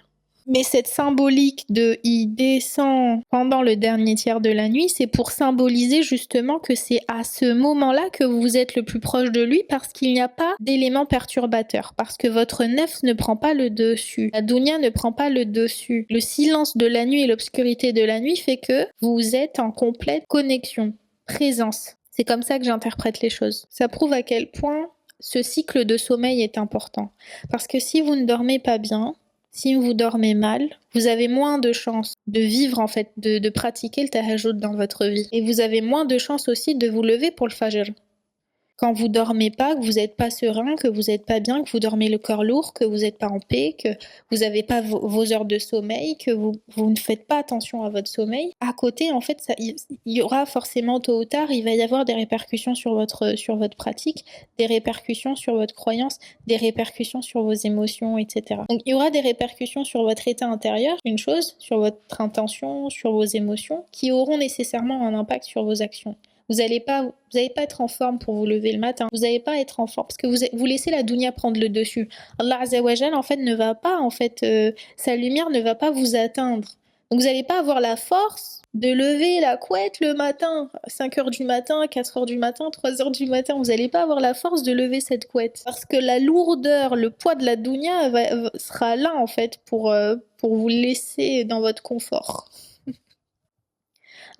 Mais cette symbolique de il descend pendant le dernier tiers de la nuit, c'est pour symboliser justement que c'est à ce moment-là que vous êtes le plus proche de lui parce qu'il n'y a pas d'éléments perturbateurs, parce que votre nefs ne prend pas le dessus, la dunya ne prend pas le dessus. Le silence de la nuit et l'obscurité de la nuit fait que vous êtes en complète connexion, présence. C'est comme ça que j'interprète les choses. Ça prouve à quel point ce cycle de sommeil est important. Parce que si vous ne dormez pas bien, si vous dormez mal, vous avez moins de chances de vivre en fait, de pratiquer le tahajjud dans votre vie. Et vous avez moins de chances aussi de vous lever pour le fajr. Quand vous dormez pas, que vous n'êtes pas serein, que vous n'êtes pas bien, que vous dormez le corps lourd, que vous n'êtes pas en paix, que vous n'avez pas vos heures de sommeil, que vous ne faites pas attention à votre sommeil, à côté, en fait, il y aura forcément tôt ou tard, il va y avoir des répercussions sur votre pratique, des répercussions sur votre croyance, des répercussions sur vos émotions, etc. Donc, il y aura des répercussions sur votre état intérieur, une chose, sur votre intention, sur vos émotions, qui auront nécessairement un impact sur vos actions. Vous n'allez pas être en forme pour vous lever le matin. Vous n'allez pas être en forme parce que vous laissez la dunya prendre le dessus. Allah Azza wa Jal, en fait, ne va pas, sa lumière ne va pas vous atteindre. Donc, vous n'allez pas avoir la force de lever la couette le matin, 5h du matin, 4h du matin, 3h du matin. Vous n'allez pas avoir la force de lever cette couette. Parce que la lourdeur, le poids de la dunya sera là, en fait, pour vous laisser dans votre confort.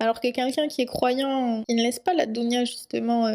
Alors que quelqu'un qui est croyant, qui ne laisse pas la dunya justement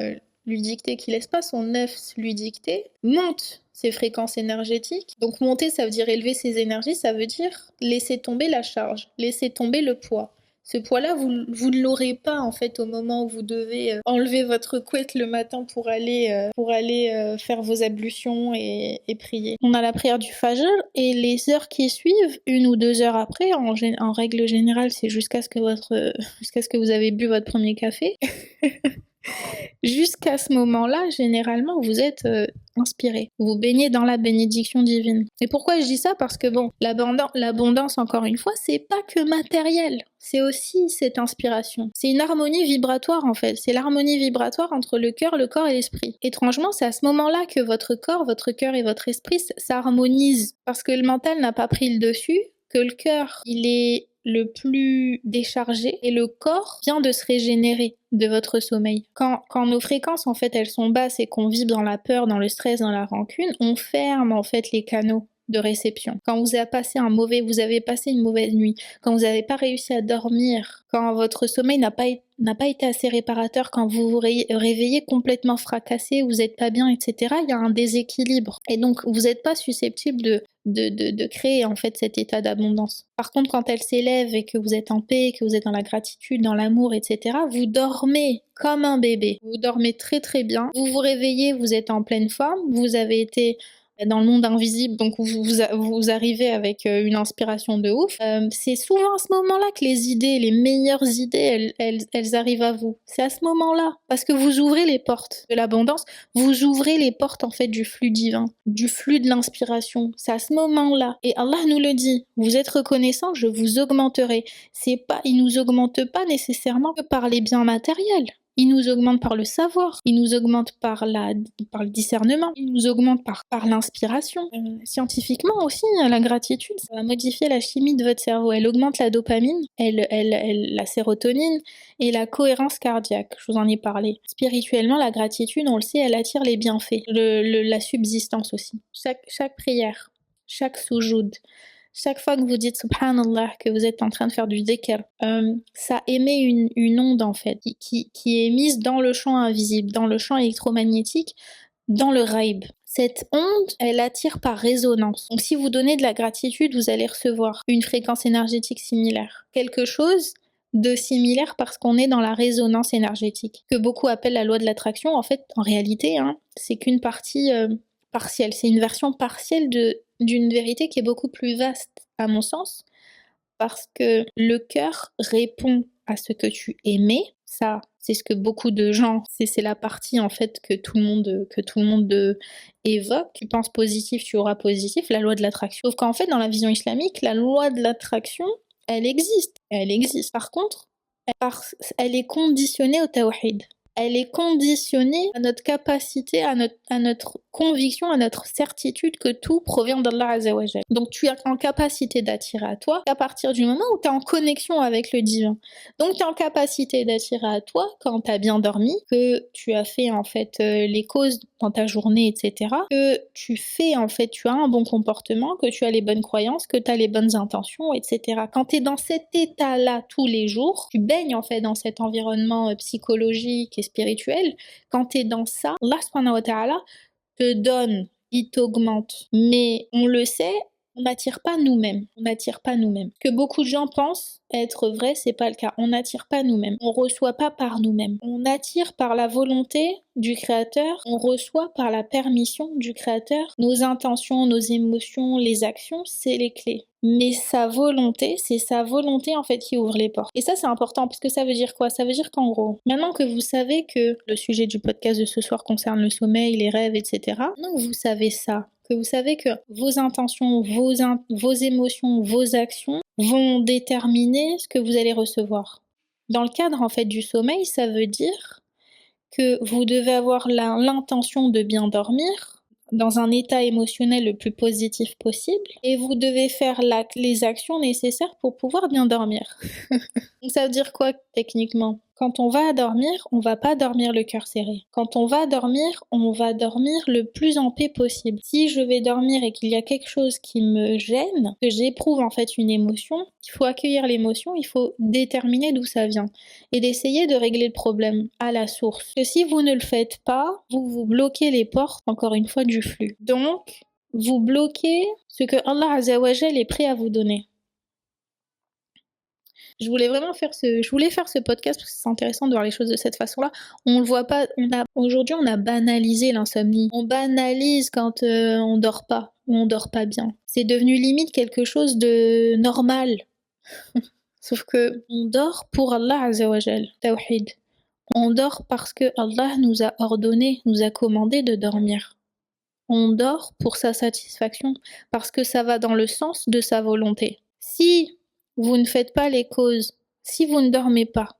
lui dicter, qui laisse pas son nefs lui dicter, monte ses fréquences énergétiques. Donc monter, ça veut dire élever ses énergies, ça veut dire laisser tomber la charge, laisser tomber le poids. Ce poids-là, vous ne l'aurez pas en fait au moment où vous devez enlever votre couette le matin pour aller faire vos ablutions et prier. On a la prière du fajr et les heures qui suivent, 1 ou 2 heures après, en règle générale, c'est jusqu'à ce que vous avez bu votre premier café. Jusqu'à ce moment-là, généralement, vous êtes inspiré. Vous baignez dans la bénédiction divine. Et pourquoi je dis ça? Parce que bon, l'abondance, encore une fois, c'est pas que matériel. C'est aussi cette inspiration. C'est une harmonie vibratoire, en fait. C'est l'harmonie vibratoire entre le cœur, le corps et l'esprit. Étrangement, c'est à ce moment-là que votre corps, votre cœur et votre esprit s'harmonisent. Parce que le mental n'a pas pris le dessus, que le cœur, il est le plus déchargé et le corps vient de se régénérer de votre sommeil. Quand nos fréquences en fait elles sont basses et qu'on vibre dans la peur, dans le stress, dans la rancune, on ferme en fait les canaux de réception. Quand vous avez passé une mauvaise nuit, quand vous n'avez pas réussi à dormir, quand votre sommeil n'a pas été assez réparateur, quand vous vous réveillez complètement fracassé, vous n'êtes pas bien, etc., il y a un déséquilibre. Et donc, vous n'êtes pas susceptible de créer en fait cet état d'abondance. Par contre, quand elle s'élève et que vous êtes en paix, que vous êtes dans la gratitude, dans l'amour, etc., vous dormez comme un bébé. Vous dormez très très bien. Vous vous réveillez, vous êtes en pleine forme, vous avez été dans le monde invisible, donc vous arrivez avec une inspiration de ouf. C'est souvent à ce moment-là que les meilleures idées, elles arrivent à vous. C'est à ce moment-là. Parce que vous ouvrez les portes de l'abondance, vous ouvrez les portes en fait du flux divin, du flux de l'inspiration. C'est à ce moment-là. Et Allah nous le dit. Vous êtes reconnaissant, je vous augmenterai. Il nous augmente pas nécessairement que par les biens matériels. Il nous augmente par le savoir, il nous augmente par le discernement, il nous augmente par l'inspiration. Scientifiquement aussi, la gratitude, ça va modifier la chimie de votre cerveau. Elle augmente la dopamine, la sérotonine et la cohérence cardiaque. Je vous en ai parlé. Spirituellement, la gratitude, on le sait, elle attire les bienfaits, la subsistance aussi. Chaque prière, chaque soujoud, chaque fois que vous dites Subhanallah, que vous êtes en train de faire du dhikr, ça émet une onde en fait, qui est émise dans le champ invisible, dans le champ électromagnétique, dans le ghaib. Cette onde, elle attire par résonance. Donc si vous donnez de la gratitude, vous allez recevoir une fréquence énergétique similaire. Quelque chose de similaire parce qu'on est dans la résonance énergétique, que beaucoup appellent la loi de l'attraction. En fait, en réalité, c'est qu'une partie partielle. C'est une version partielle d'une vérité qui est beaucoup plus vaste, à mon sens, parce que le cœur répond à ce que tu émets. Ça, c'est ce que beaucoup de gens, c'est la partie en fait que tout le monde évoque. Tu penses positif, tu auras positif, la loi de l'attraction. Sauf qu'en fait, dans la vision islamique, la loi de l'attraction, elle existe. Elle existe. Par contre, elle est conditionnée au tawhid. Elle est conditionnée à notre capacité, à notre conviction, à notre certitude que tout provient d'Allah Azza wa Jal. Donc tu es en capacité d'attirer à toi à partir du moment où tu es en connexion avec le divin. Donc tu es en capacité d'attirer à toi quand tu as bien dormi, que tu as fait en fait les causes dans ta journée, etc. Que tu fais en fait, tu as un bon comportement, que tu as les bonnes croyances, que tu as les bonnes intentions, etc. Quand tu es dans cet état-là tous les jours, tu baignes en fait dans cet environnement psychologique et spirituel. Quand tu es dans ça, Allah subhanahu wa ta'ala te donne, il t'augmente. Mais on le sait, on n'attire pas nous-mêmes. On n'attire pas nous-mêmes. Que beaucoup de gens pensent être vrai, c'est pas le cas. On n'attire pas nous-mêmes. On reçoit pas par nous-mêmes. On attire par la volonté du Créateur. On reçoit par la permission du Créateur. Nos intentions, nos émotions, les actions, c'est les clés. Mais sa volonté, c'est sa volonté en fait qui ouvre les portes. Et ça c'est important parce que ça veut dire quoi? Ça veut dire qu'en gros, maintenant que vous savez que le sujet du podcast de ce soir concerne le sommeil, les rêves, etc. Maintenant que vous savez ça, que vous savez que vos intentions, vos émotions, vos actions vont déterminer ce que vous allez recevoir. Dans le cadre en fait du sommeil, ça veut dire que vous devez avoir l'intention de bien dormir dans un état émotionnel le plus positif possible et vous devez faire les actions nécessaires pour pouvoir bien dormir. Donc ça veut dire quoi techniquement? Quand on va dormir, on va pas dormir le cœur serré. Quand on va dormir le plus en paix possible. Si je vais dormir et qu'il y a quelque chose qui me gêne, que j'éprouve en fait une émotion, il faut accueillir l'émotion, il faut déterminer d'où ça vient et d'essayer de régler le problème à la source. Que si vous ne le faites pas, vous vous bloquez les portes, encore une fois, du flux. Donc, vous bloquez ce que Allah Azza wa Jal est prêt à vous donner. Je voulais faire ce podcast parce que c'est intéressant de voir les choses de cette façon-là. On le voit pas, aujourd'hui on a banalisé l'insomnie. On banalise quand on dort pas ou on dort pas bien. C'est devenu limite quelque chose de normal. Sauf que on dort pour Allah Azza wa Jal, tawhid. On dort parce que Allah nous a ordonné, nous a commandé de dormir. On dort pour sa satisfaction parce que ça va dans le sens de sa volonté. Si vous ne faites pas les causes, si vous ne dormez pas,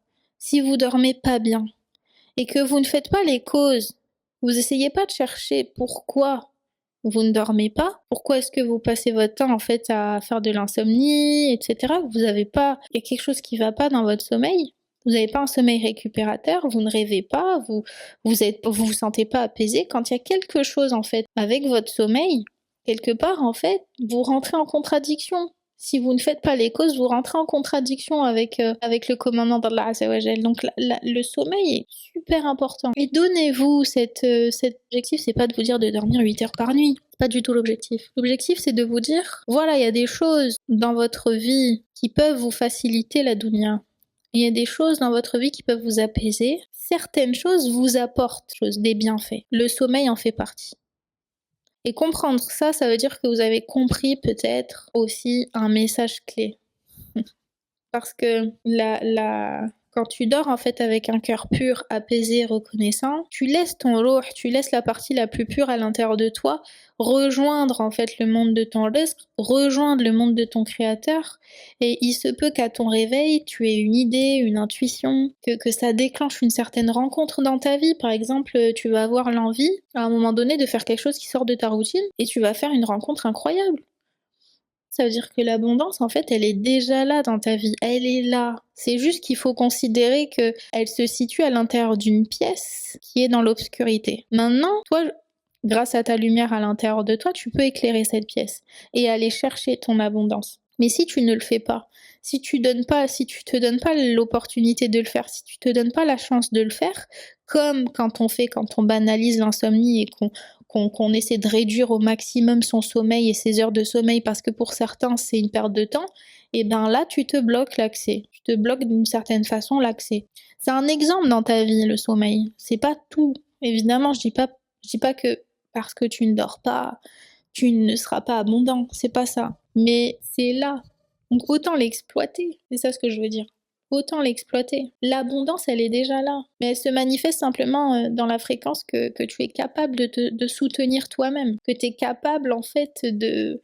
si vous dormez pas bien, et que vous ne faites pas les causes, vous essayez pas de chercher pourquoi vous ne dormez pas, pourquoi est-ce que vous passez votre temps en fait à faire de l'insomnie, etc. Il y a quelque chose qui va pas dans votre sommeil. Vous n'avez pas un sommeil récupérateur, vous ne rêvez pas, vous sentez pas apaisé. Quand il y a quelque chose en fait avec votre sommeil, quelque part en fait, vous rentrez en contradiction. Si vous ne faites pas les causes, vous rentrez en contradiction avec le commandement d'Allah Azza wa Jal. Donc le sommeil est super important. Et donnez-vous cet objectif, c'est pas de vous dire de dormir 8 heures par nuit. C'est pas du tout l'objectif. L'objectif, c'est de vous dire, voilà, il y a des choses dans votre vie qui peuvent vous faciliter la dunya. Il y a des choses dans votre vie qui peuvent vous apaiser. Certaines choses vous apportent des bienfaits. Le sommeil en fait partie. Et comprendre ça, ça veut dire que vous avez compris peut-être aussi un message clé. Parce que quand tu dors en fait avec un cœur pur, apaisé, reconnaissant, tu laisses ton ruh, tu laisses la partie la plus pure à l'intérieur de toi rejoindre en fait le monde de ton rizq, rejoindre le monde de ton créateur, et il se peut qu'à ton réveil, tu aies une idée, une intuition, que ça déclenche une certaine rencontre dans ta vie. Par exemple, tu vas avoir l'envie à un moment donné de faire quelque chose qui sort de ta routine et tu vas faire une rencontre incroyable. Ça veut dire que l'abondance, en fait, elle est déjà là dans ta vie. Elle est là. C'est juste qu'il faut considérer qu'elle se situe à l'intérieur d'une pièce qui est dans l'obscurité. Maintenant, toi, grâce à ta lumière à l'intérieur de toi, tu peux éclairer cette pièce et aller chercher ton abondance. Mais si tu ne le fais pas, si tu te donnes pas l'opportunité de le faire, si tu te donnes pas la chance de le faire, comme quand on banalise l'insomnie et qu'on essaie de réduire au maximum son sommeil et ses heures de sommeil parce que pour certains c'est une perte de temps, et ben là tu te bloques l'accès. Tu te bloques d'une certaine façon l'accès. C'est un exemple dans ta vie, le sommeil. C'est pas tout. Évidemment, je dis pas que parce que tu ne dors pas, tu ne seras pas abondant. C'est pas ça. Mais c'est là. Donc autant l'exploiter. C'est ça ce que je veux dire. Autant l'exploiter. L'abondance, elle est déjà là. Mais elle se manifeste simplement dans la fréquence que tu es capable de soutenir toi-même. Que tu es capable, en fait, de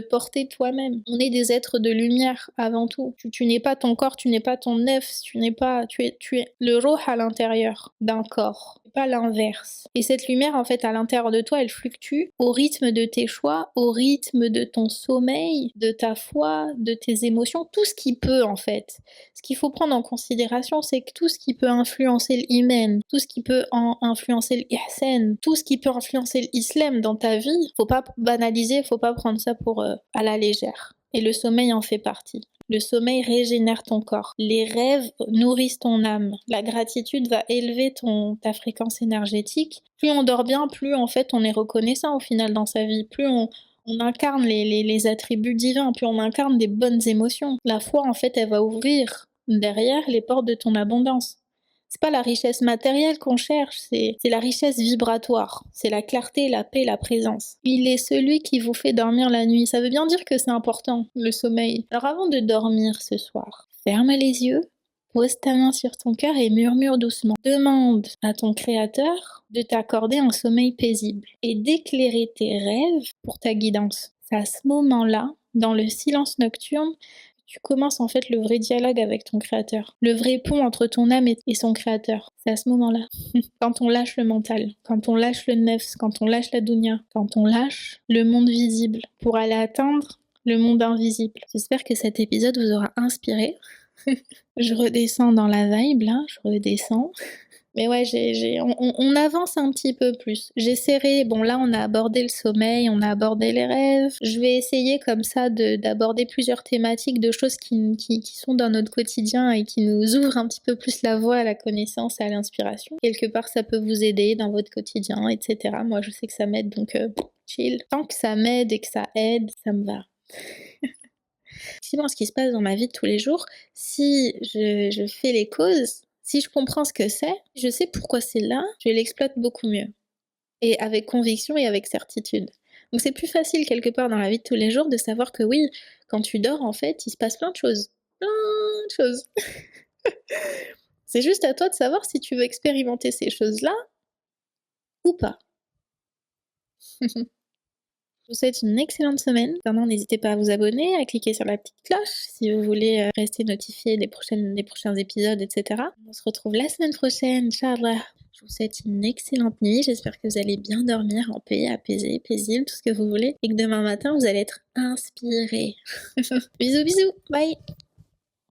porter toi-même. On est des êtres de lumière avant tout. Tu n'es pas ton corps, tu n'es pas ton nefs, tu es le ruh à l'intérieur d'un corps, pas l'inverse. Et cette lumière, en fait, à l'intérieur de toi, elle fluctue au rythme de tes choix, au rythme de ton sommeil, de ta foi, de tes émotions, tout ce qui peut, en fait. Ce qu'il faut prendre en considération, c'est que tout ce qui peut influencer l'iman, tout ce qui peut influencer l'ihsan, tout ce qui peut influencer l'islam dans ta vie, faut pas banaliser, faut pas prendre ça pour à la légère. Et le sommeil en fait partie. Le sommeil régénère ton corps. Les rêves nourrissent ton âme. La gratitude va élever ta fréquence énergétique. Plus on dort bien, plus en fait on est reconnaissant au final dans sa vie. Plus on incarne les attributs divins, plus on incarne des bonnes émotions. La foi en fait elle va ouvrir derrière les portes de ton abondance. C'est pas la richesse matérielle qu'on cherche, c'est la richesse vibratoire. C'est la clarté, la paix, la présence. Il est celui qui vous fait dormir la nuit. Ça veut bien dire que c'est important, le sommeil. Alors avant de dormir ce soir, ferme les yeux, pose ta main sur ton cœur et murmure doucement. Demande à ton créateur de t'accorder un sommeil paisible et d'éclairer tes rêves pour ta guidance. C'est à ce moment-là, dans le silence nocturne, tu commences en fait le vrai dialogue avec ton créateur, le vrai pont entre ton âme et son créateur. C'est à ce moment-là. Quand on lâche le mental, quand on lâche le nefs, quand on lâche la dunya, quand on lâche le monde visible pour aller atteindre le monde invisible. J'espère que cet épisode vous aura inspiré. Je redescends dans la vibe là, je redescends. Mais ouais, on avance un petit peu plus. J'essaierai, bon là on a abordé le sommeil, on a abordé les rêves. Je vais essayer comme ça d'aborder plusieurs thématiques de choses qui sont dans notre quotidien et qui nous ouvrent un petit peu plus la voie à la connaissance et à l'inspiration. Quelque part ça peut vous aider dans votre quotidien, etc. Moi je sais que ça m'aide donc chill. Tant que ça m'aide et que ça aide, ça me va. Sinon, ce qui se passe dans ma vie de tous les jours, si je fais les causes, si je comprends ce que c'est, je sais pourquoi c'est là, je l'exploite beaucoup mieux. Et avec conviction et avec certitude. Donc c'est plus facile quelque part dans la vie de tous les jours de savoir que oui, quand tu dors, en fait, il se passe plein de choses. Plein de choses. C'est juste à toi de savoir si tu veux expérimenter ces choses-là ou pas. Je vous souhaite une excellente semaine. Maintenant, n'hésitez pas à vous abonner, à cliquer sur la petite cloche si vous voulez rester notifié des prochains épisodes, etc. On se retrouve la semaine prochaine, Inch'Allah. Je vous souhaite une excellente nuit. J'espère que vous allez bien dormir en paix, apaisé, paisible, tout ce que vous voulez. Et que demain matin, vous allez être inspiré. Bisous, bisous. Bye.